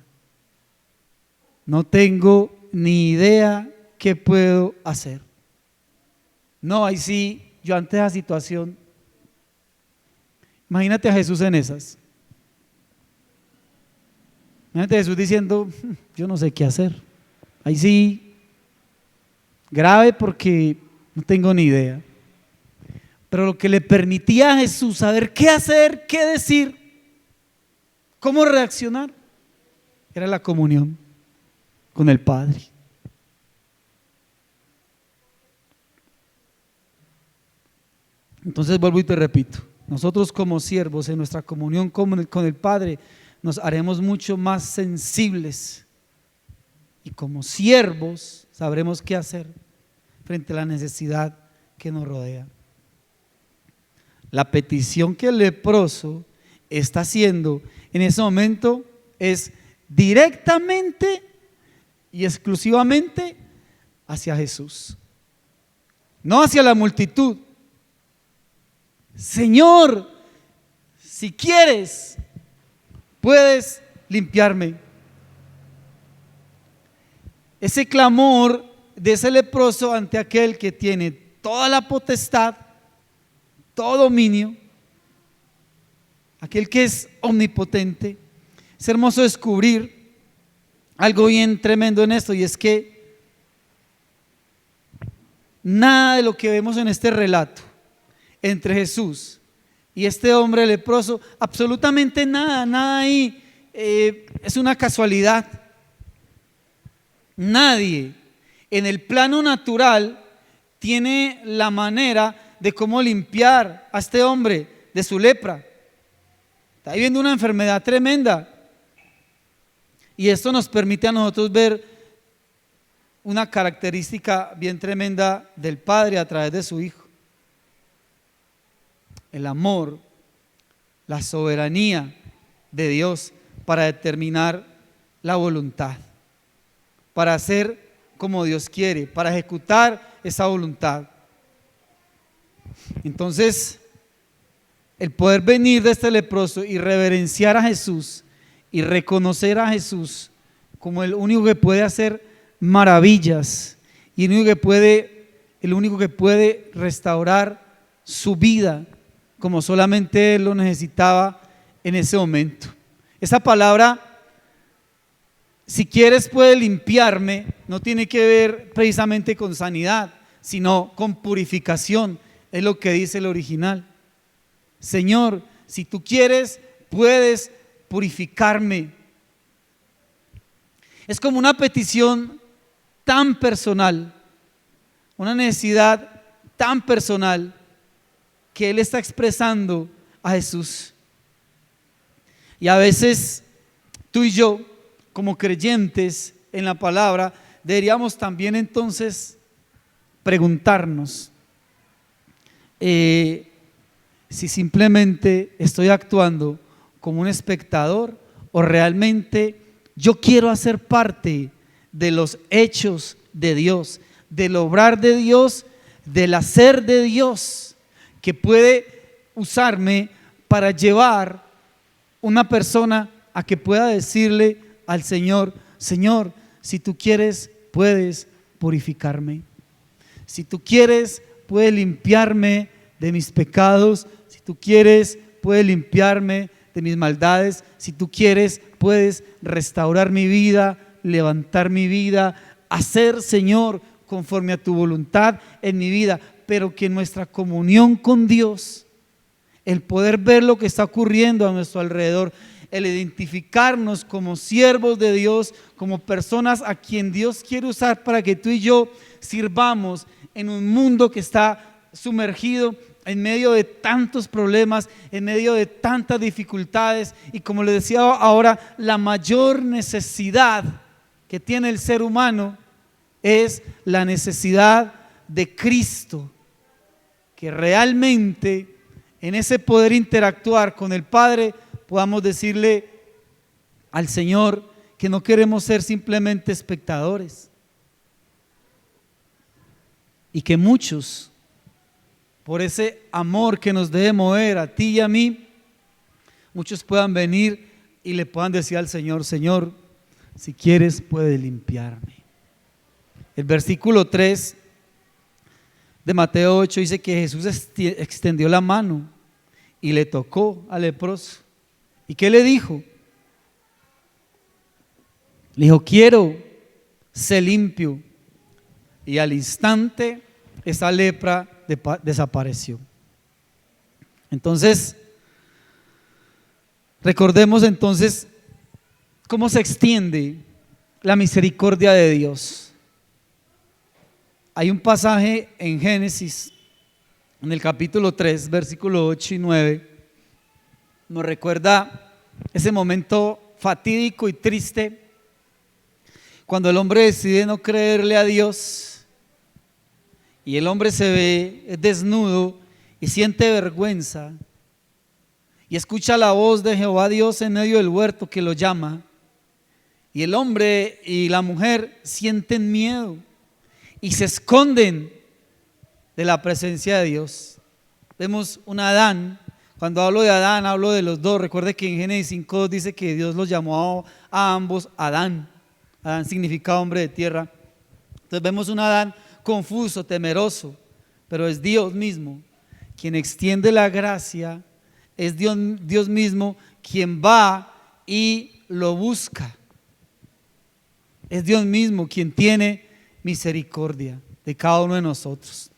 no tengo ni idea qué puedo hacer. No, ahí sí, yo ante esa situación, imagínate a Jesús en esas. Imagínate a Jesús diciendo: yo no sé qué hacer. Ahí sí, grave, porque no tengo ni idea. Pero lo que le permitía a Jesús saber qué hacer, qué decir, cómo reaccionar, era la comunión con el Padre. Entonces vuelvo y te repito, nosotros como siervos en nuestra comunión con el Padre nos haremos mucho más sensibles, y como siervos sabremos qué hacer frente a la necesidad que nos rodea. La petición que el leproso está haciendo en ese momento es directamente y exclusivamente hacia Jesús, no hacia la multitud. Señor, si quieres, puedes limpiarme. Ese clamor de ese leproso ante aquel que tiene toda la potestad, todo dominio, aquel que es omnipotente. Es hermoso descubrir algo bien tremendo en esto, y es que nada de lo que vemos en este relato entre Jesús y este hombre leproso, absolutamente nada, nada ahí es una casualidad. Nadie en el plano natural tiene la manera de cómo limpiar a este hombre de su lepra. Está viviendo una enfermedad tremenda, y esto nos permite a nosotros ver una característica bien tremenda del Padre a través de su Hijo: el amor, la soberanía de Dios para determinar la voluntad, para hacer como Dios quiere, para ejecutar esa voluntad. Entonces, el poder venir de este leproso y reverenciar a Jesús y reconocer a Jesús como el único que puede hacer maravillas y el único que puede restaurar su vida como solamente Él lo necesitaba en ese momento. Esa palabra, si quieres puede limpiarme, no tiene que ver precisamente con sanidad, sino con purificación, es lo que dice el original. Señor, si tú quieres, puedes purificarme. Es como una petición tan personal, una necesidad tan personal que Él está expresando a Jesús. Y a veces tú y yo, como creyentes en la palabra, deberíamos también entonces preguntarnos si simplemente estoy actuando como un espectador o realmente yo quiero hacer parte de los hechos de Dios, del obrar de Dios, del hacer de Dios, que puede usarme para llevar una persona a que pueda decirle al Señor: Señor, si tú quieres, puedes purificarme. Si tú quieres, puedes limpiarme de mis pecados. Si tú quieres, puedes limpiarme de mis maldades. Si tú quieres, puedes restaurar mi vida, levantar mi vida, hacer, Señor, conforme a tu voluntad en mi vida. Pero que nuestra comunión con Dios, el poder ver lo que está ocurriendo a nuestro alrededor, el identificarnos como siervos de Dios, como personas a quien Dios quiere usar para que tú y yo sirvamos en un mundo que está sumergido en medio de tantos problemas, en medio de tantas dificultades, y como le decía ahora, la mayor necesidad que tiene el ser humano es la necesidad de Cristo, que realmente en ese poder interactuar con el Padre podamos decirle al Señor que no queremos ser simplemente espectadores, y que muchos, por ese amor que nos debe mover a ti y a mí, muchos puedan venir y le puedan decir al Señor: Señor, si quieres puedes limpiarme. El versículo 3 de Mateo 8 dice que Jesús extendió la mano y le tocó al leproso. ¿Y qué le dijo? Le dijo: quiero, sé limpio. Y al instante esa lepra desapareció. Entonces, recordemos entonces cómo se extiende la misericordia de Dios. Hay un pasaje en Génesis, en el capítulo 3, versículo 8 y 9, nos recuerda ese momento fatídico y triste cuando el hombre decide no creerle a Dios, y el hombre se ve desnudo y siente vergüenza y escucha la voz de Jehová Dios en medio del huerto que lo llama, y el hombre y la mujer sienten miedo y se esconden de la presencia de Dios. Vemos un Adán. Cuando hablo de Adán, hablo de los dos. Recuerde que en Génesis 5 dice que Dios los llamó a ambos Adán. Adán significa hombre de tierra. Entonces vemos un Adán confuso, temeroso, pero es Dios mismo quien extiende la gracia. Es Dios mismo quien va y lo busca. Es Dios mismo quien tiene misericordia de cada uno de nosotros.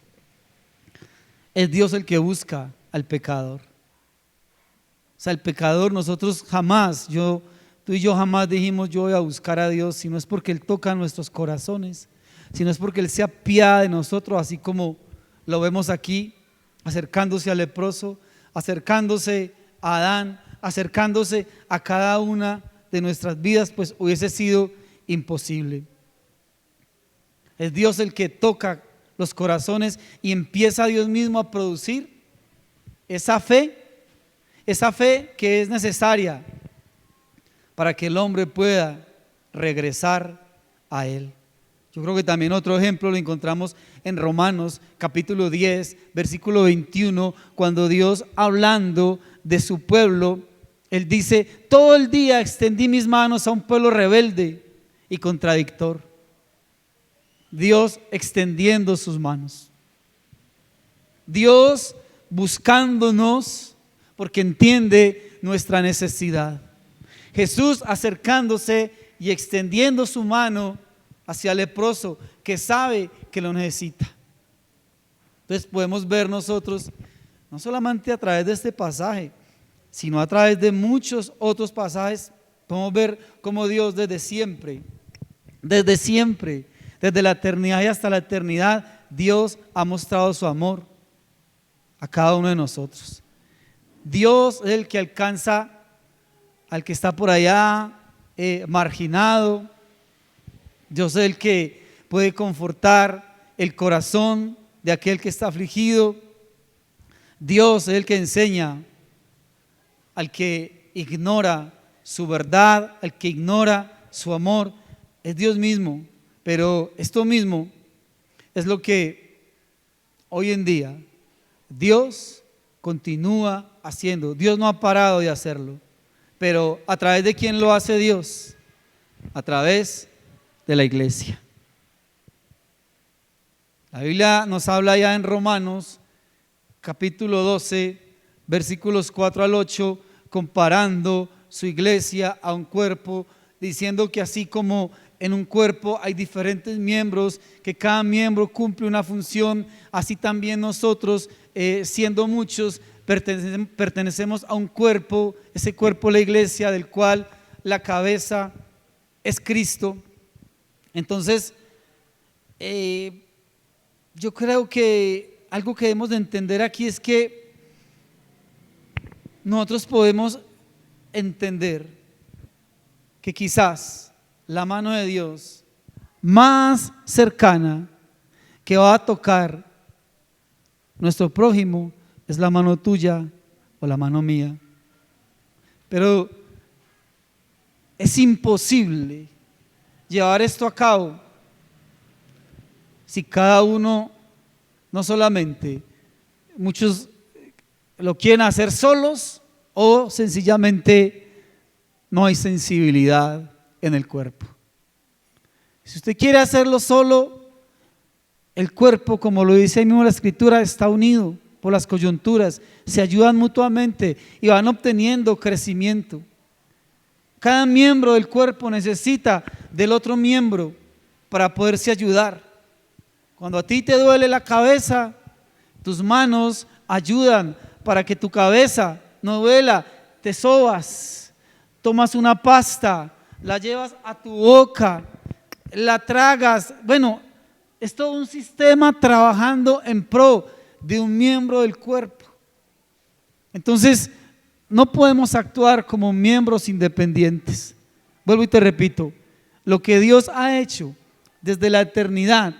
Es Dios el que busca al pecador. O sea, el pecador, nosotros jamás, tú y yo jamás dijimos yo voy a buscar a Dios, si no es porque Él toca nuestros corazones, si no es porque Él se apiada de nosotros, así como lo vemos aquí, acercándose al leproso, acercándose a Adán, acercándose a cada una de nuestras vidas, pues hubiese sido imposible. Es Dios el que toca los corazones y empieza Dios mismo a producir esa fe que es necesaria para que el hombre pueda regresar a Él. Yo creo que también otro ejemplo lo encontramos en Romanos capítulo 10, versículo 21, cuando Dios, hablando de su pueblo, Él dice: todo el día extendí mis manos a un pueblo rebelde y contradictor. Dios extendiendo sus manos, Dios buscándonos porque entiende nuestra necesidad, Jesús acercándose y extendiendo su mano hacia el leproso que sabe que lo necesita. Entonces podemos ver nosotros, no solamente a través de este pasaje, sino a través de muchos otros pasajes, podemos ver cómo Dios desde siempre, desde la eternidad y hasta la eternidad, Dios ha mostrado su amor a cada uno de nosotros. Dios es el que alcanza al que está por allá marginado. Dios es el que puede confortar el corazón de aquel que está afligido. Dios es el que enseña al que ignora su verdad, al que ignora su amor. Es Dios mismo. Pero esto mismo es lo que hoy en día Dios continúa haciendo. Dios no ha parado de hacerlo. Pero ¿a través de quién lo hace Dios? A través de la iglesia. La Biblia nos habla ya en Romanos capítulo 12, versículos 4 al 8, comparando su iglesia a un cuerpo, diciendo que así como en un cuerpo hay diferentes miembros, que cada miembro cumple una función, así también nosotros, siendo muchos, pertenecemos a un cuerpo, ese cuerpo la iglesia, del cual la cabeza es Cristo. Entonces, yo creo que algo que debemos de entender aquí es que nosotros podemos entender que quizás la mano de Dios más cercana que va a tocar nuestro prójimo es la mano tuya o la mano mía. Pero es imposible llevar esto a cabo si cada uno, no solamente, muchos lo quieren hacer solos o sencillamente no hay sensibilidad en el cuerpo. Si usted quiere hacerlo solo, el cuerpo, como lo dice ahí mismo la escritura, está unido por las coyunturas, se ayudan mutuamente y van obteniendo crecimiento. Cada miembro del cuerpo necesita del otro miembro para poderse ayudar. Cuando a ti te duele la cabeza, tus manos ayudan para que tu cabeza no duela. Te sobas, tomas una pasta, la llevas a tu boca, la tragas. Bueno, es todo un sistema trabajando en pro de un miembro del cuerpo. Entonces, no podemos actuar como miembros independientes. Vuelvo y te repito, lo que Dios ha hecho desde la eternidad,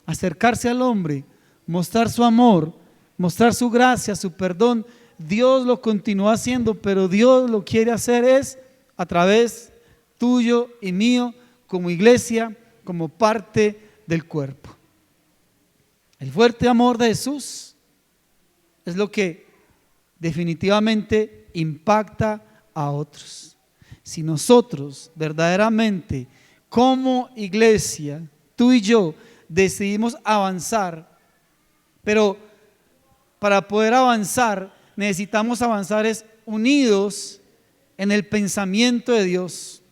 acercarse al hombre, mostrar su amor, mostrar su gracia, su perdón. Dios lo continúa haciendo, pero Dios lo quiere hacer es a través tuyo y mío como iglesia, como parte del cuerpo. El fuerte amor de Jesús es lo que definitivamente impacta a otros. Si nosotros verdaderamente como iglesia, tú y yo, decidimos avanzar, pero para poder avanzar necesitamos avanzar es unidos en el pensamiento de Dios.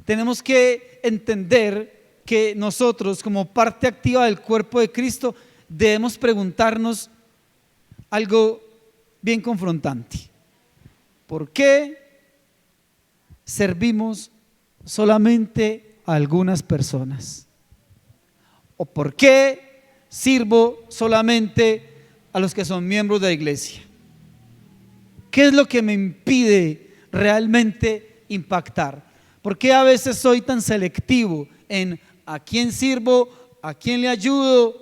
Tenemos que entender que nosotros como parte activa del cuerpo de Cristo debemos preguntarnos algo bien confrontante. ¿Por qué servimos solamente a algunas personas? ¿O por qué sirvo solamente a los que son miembros de la iglesia? ¿Qué es lo que me impide realmente impactar? ¿Por qué a veces soy tan selectivo en a quién sirvo, a quién le ayudo,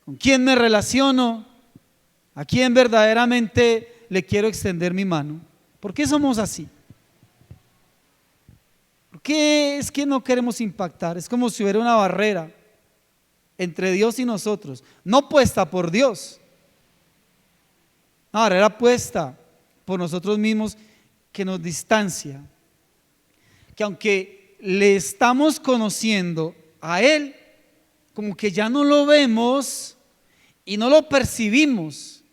con quién me relaciono, a quién verdaderamente le quiero extender mi mano? ¿Por qué somos así? ¿Por qué es que no queremos impactar? Es como si hubiera una barrera entre Dios y nosotros, no puesta por Dios, una barrera puesta por nosotros mismos que nos distancia, que aunque le estamos conociendo a Él, como que ya no lo vemos y no lo percibimos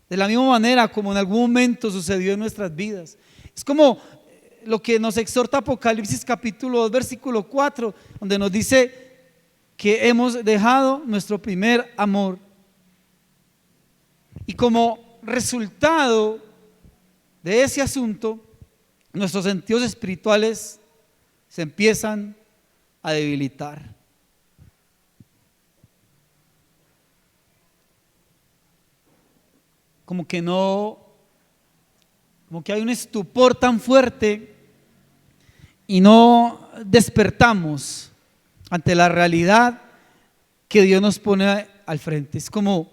de la misma manera como en algún momento sucedió en nuestras vidas. Es como lo que nos exhorta Apocalipsis capítulo 2 versículo 4, donde nos dice que hemos dejado nuestro primer amor. Y como resultado de ese asunto, nuestros sentidos espirituales se empiezan a debilitar. Como que hay un estupor tan fuerte y no despertamos ante la realidad que Dios nos pone al frente. Es como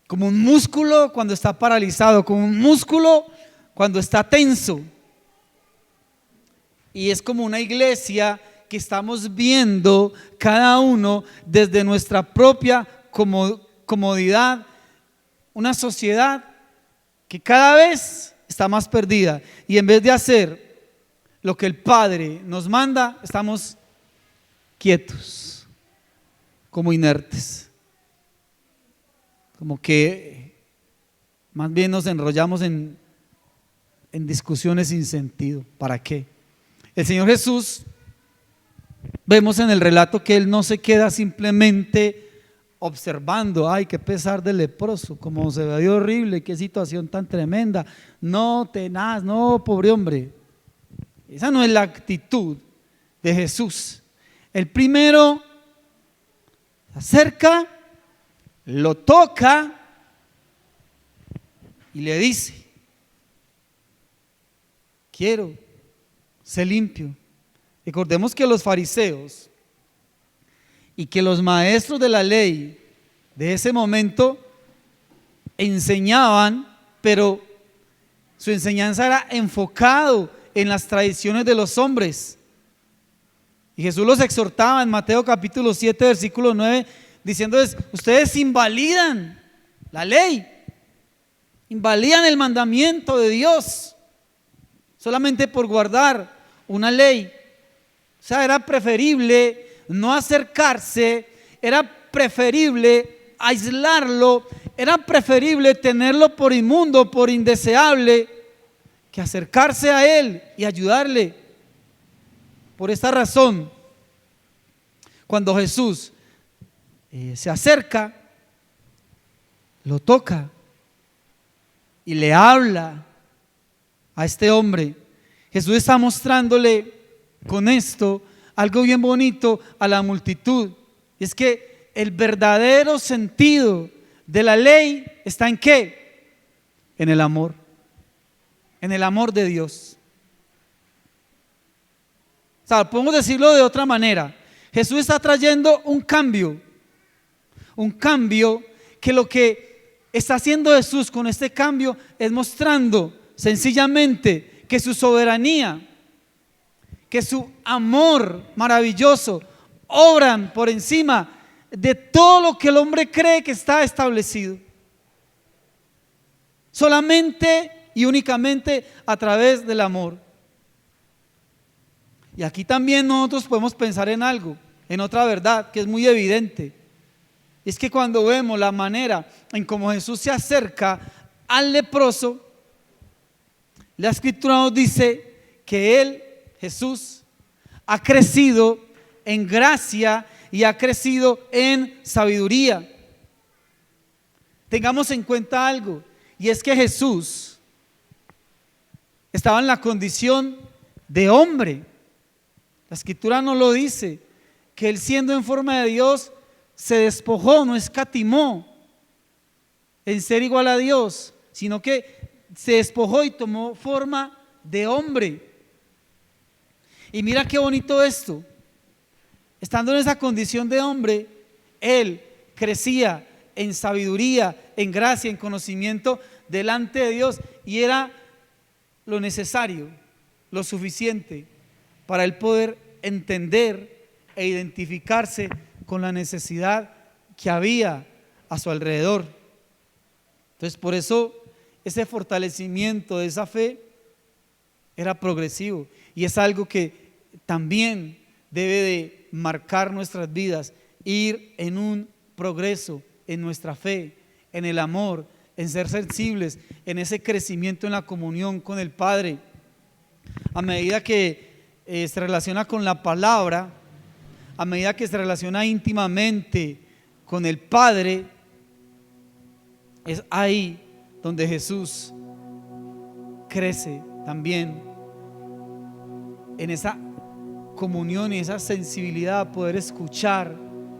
un músculo cuando está paralizado, como un músculo cuando está tenso. Y es como una iglesia que estamos viendo cada uno desde nuestra propia comodidad, una sociedad que cada vez está más perdida, y en vez de hacer lo que el Padre nos manda, estamos quietos, como inertes, como que más bien nos enrollamos en discusiones sin sentido. ¿Para qué? El Señor Jesús, vemos en el relato que Él no se queda simplemente observando, ay, qué pesar del leproso, como se ve horrible, qué situación tan tremenda, no, tenaz, no, pobre hombre. Esa no es la actitud de Jesús. El primero se acerca, lo toca y le dice: quiero, sé limpio. Recordemos que los fariseos y que los maestros de la ley de ese momento enseñaban, pero su enseñanza era enfocado en las tradiciones de los hombres. Y Jesús los exhortaba en Mateo capítulo 7 versículo 9 diciéndoles: ustedes invalidan la ley, invalidan el mandamiento de Dios solamente por guardar una ley. O sea, era preferible no acercarse, era preferible aislarlo, era preferible tenerlo por inmundo, por indeseable, que acercarse a Él y ayudarle. Por esta razón, cuando Jesús se acerca, lo toca y le habla a este hombre, Jesús está mostrándole con esto algo bien bonito a la multitud. Y es que el verdadero sentido de la ley está ¿en qué? En el amor de Dios. O sea, podemos decirlo de otra manera. Jesús está trayendo un cambio que lo que está haciendo Jesús con este cambio es mostrando sencillamente que su soberanía, que su amor maravilloso obran por encima de todo lo que el hombre cree que está establecido. Solamente y únicamente a través del amor. Y aquí también nosotros podemos pensar en algo, en otra verdad que es muy evidente. Es que cuando vemos la manera en cómo Jesús se acerca al leproso, la Escritura nos dice que Él, Jesús, ha crecido en gracia y ha crecido en sabiduría. Tengamos en cuenta algo, y es que Jesús estaba en la condición de hombre. La Escritura nos lo dice, que Él, siendo en forma de Dios, se despojó, no escatimó en ser igual a Dios, sino que se despojó y tomó forma de hombre. Y mira qué bonito esto. Estando en esa condición de hombre, Él crecía en sabiduría, en gracia, en conocimiento delante de Dios, y era lo necesario, lo suficiente para Él poder entender e identificarse con la necesidad que había a su alrededor. Entonces, por eso ese fortalecimiento de esa fe era progresivo, y es algo que también debe de marcar nuestras vidas, ir en un progreso en nuestra fe, en el amor, en ser sensibles, en ese crecimiento en la comunión con el Padre. A medida que se relaciona con la palabra, a medida que se relaciona íntimamente con el Padre, es ahí donde Jesús crece también en esa comunión y esa sensibilidad a poder escuchar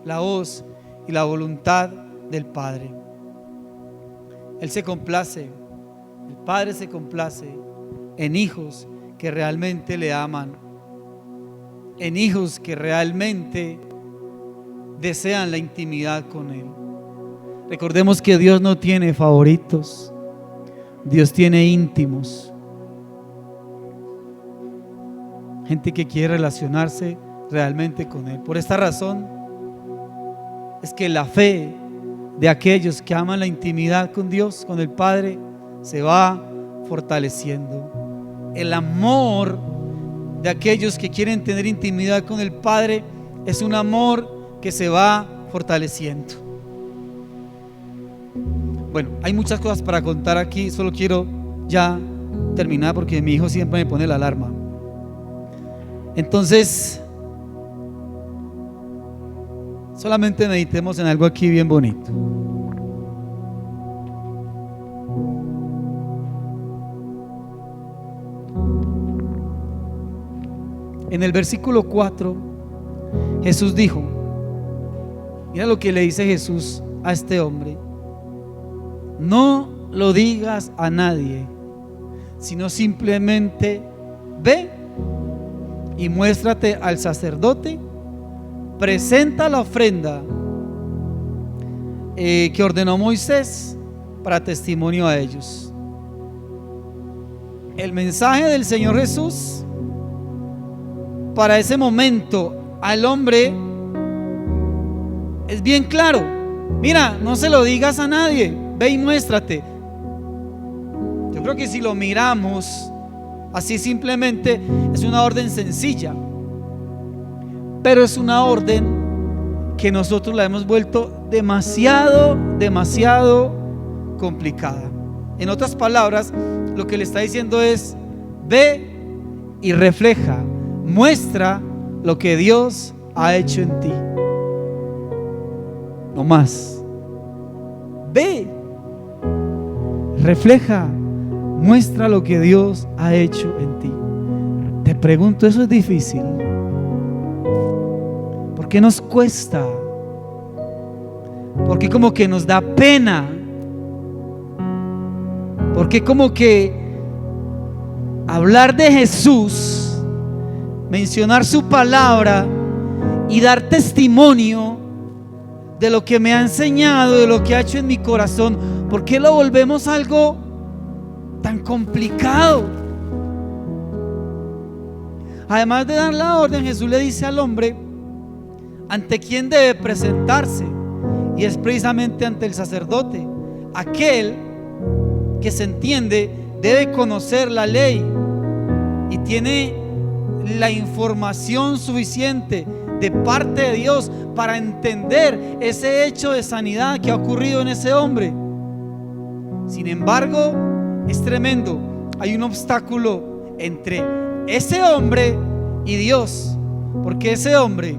la voz y la voluntad del Padre. Él se complace, el Padre se complace en hijos que realmente le aman, en hijos que realmente desean la intimidad con Él. Recordemos que Dios no tiene favoritos, Dios tiene íntimos, gente que quiere relacionarse realmente con Él. Por esta razón es que la fe de aquellos que aman la intimidad con Dios, con el Padre, se va fortaleciendo. El amor de aquellos que quieren tener intimidad con el Padre es un amor que se va fortaleciendo. Bueno, hay muchas cosas para contar aquí, solo quiero ya terminar porque mi hijo siempre me pone la alarma. Entonces, solamente meditemos en algo aquí bien bonito. En el versículo 4, Jesús dijo, mira lo que le dice Jesús a este hombre: no lo digas a nadie, sino simplemente ve y muéstrate al sacerdote, presenta la ofrenda que ordenó Moisés para testimonio a ellos. El mensaje del Señor Jesús para ese momento al hombre es bien claro: mira, no se lo digas a nadie, ve y muéstrate. Yo creo que si lo miramos así simplemente es una orden sencilla, pero es una orden que nosotros la hemos vuelto demasiado complicada. En otras palabras, lo que le está diciendo es: ve y refleja, muestra lo que Dios ha hecho en ti. No más. Ve, refleja, muestra lo que Dios ha hecho en ti. Te pregunto, ¿eso es difícil? ¿Por qué nos cuesta? ¿Por qué como que nos da pena? ¿Por qué como que hablar de Jesús, mencionar su palabra y dar testimonio de lo que me ha enseñado, de lo que ha hecho en mi corazón, ¿por qué lo volvemos algo tan complicado? Además de dar la orden, Jesús le dice al hombre ante quién debe presentarse, y es precisamente ante el sacerdote. Aquel que se entiende debe conocer la ley y tiene la información suficiente de parte de Dios para entender ese hecho de sanidad que ha ocurrido en ese hombre. Sin embargo, es tremendo. Hay un obstáculo entre ese hombre y Dios, porque ese hombre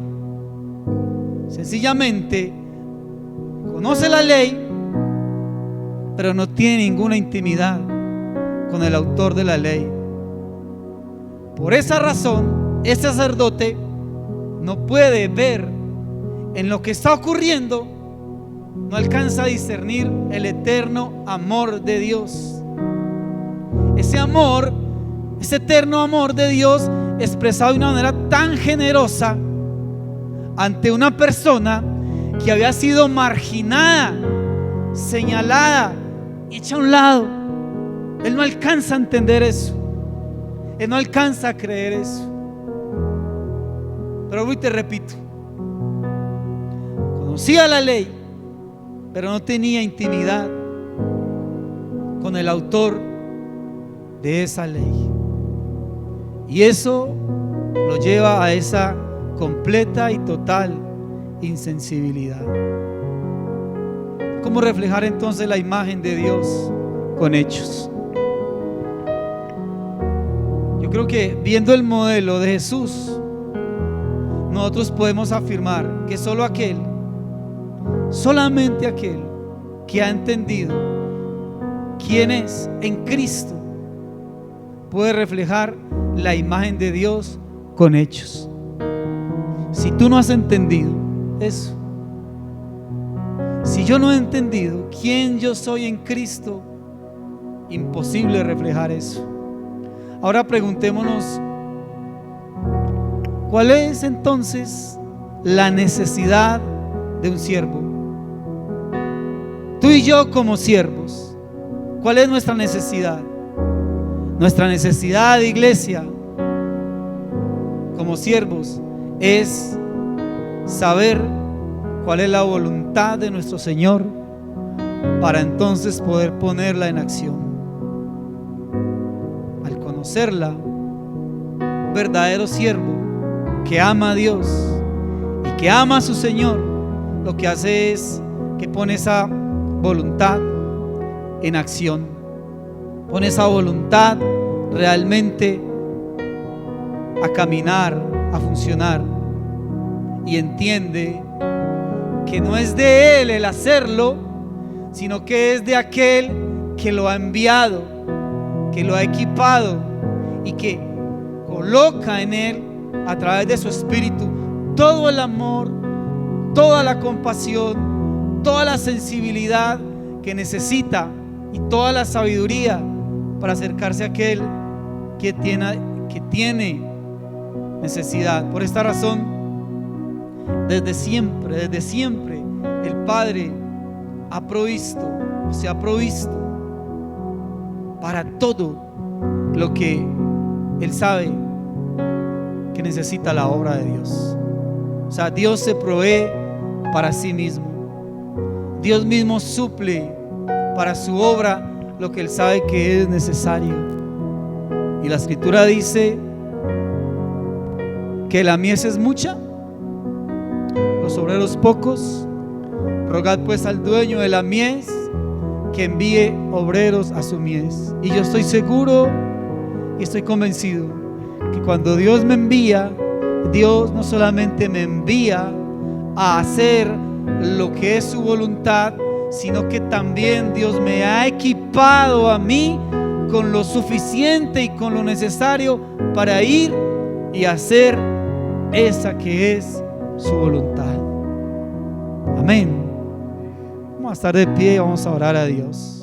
sencillamente conoce la ley, pero no tiene ninguna intimidad con el autor de la ley. Por esa razón, ese sacerdote no puede ver en lo que está ocurriendo, no alcanza a discernir el eterno amor de Dios. Ese amor, ese eterno amor de Dios expresado de una manera tan generosa ante una persona que había sido marginada, señalada, hecha a un lado. Él no alcanza a entender eso. Él no alcanza a creer eso. Pero hoy te repito, conocía la ley, pero no tenía intimidad con el autor de esa ley. Y eso lo lleva a esa completa y total insensibilidad. ¿Cómo reflejar entonces la imagen de Dios con hechos? Yo creo que viendo el modelo de Jesús, nosotros podemos afirmar que solamente aquel que ha entendido quién es en Cristo puede reflejar la imagen de Dios con hechos. Si tú no has entendido eso, si yo no he entendido quién yo soy en Cristo, imposible reflejar eso. Ahora preguntémonos, ¿cuál es entonces la necesidad de un siervo? Tú y yo como siervos, ¿cuál es nuestra necesidad? Nuestra necesidad, iglesia, como siervos, es saber cuál es la voluntad de nuestro Señor para entonces poder ponerla en acción. Al conocerla, un verdadero siervo que ama a Dios y que ama a su Señor, lo que hace es que pone esa voluntad en acción, pone esa voluntad realmente a caminar, a funcionar, y entiende que no es de él el hacerlo, sino que es de aquel que lo ha enviado, que lo ha equipado y que coloca en él, a través de su espíritu, todo el amor, toda la compasión, toda la sensibilidad que necesita y toda la sabiduría para acercarse a aquel que tiene necesidad. Por esta razón, desde siempre el Padre se ha provisto para todo lo que Él sabe que necesita la obra de Dios. O sea, Dios se provee para sí mismo. Dios mismo suple para su obra lo que Él sabe que es necesario. Y la Escritura dice que la mies es mucha, los obreros pocos. Rogad pues al dueño de la mies que envíe obreros a su mies. Y yo estoy seguro y estoy convencido que cuando Dios me envía, Dios no solamente me envía a hacer lo que es su voluntad, sino que también Dios me ha equipado a mí con lo suficiente y con lo necesario para ir y hacer esa que es su voluntad. Amén. Vamos a estar de pie y vamos a orar a Dios.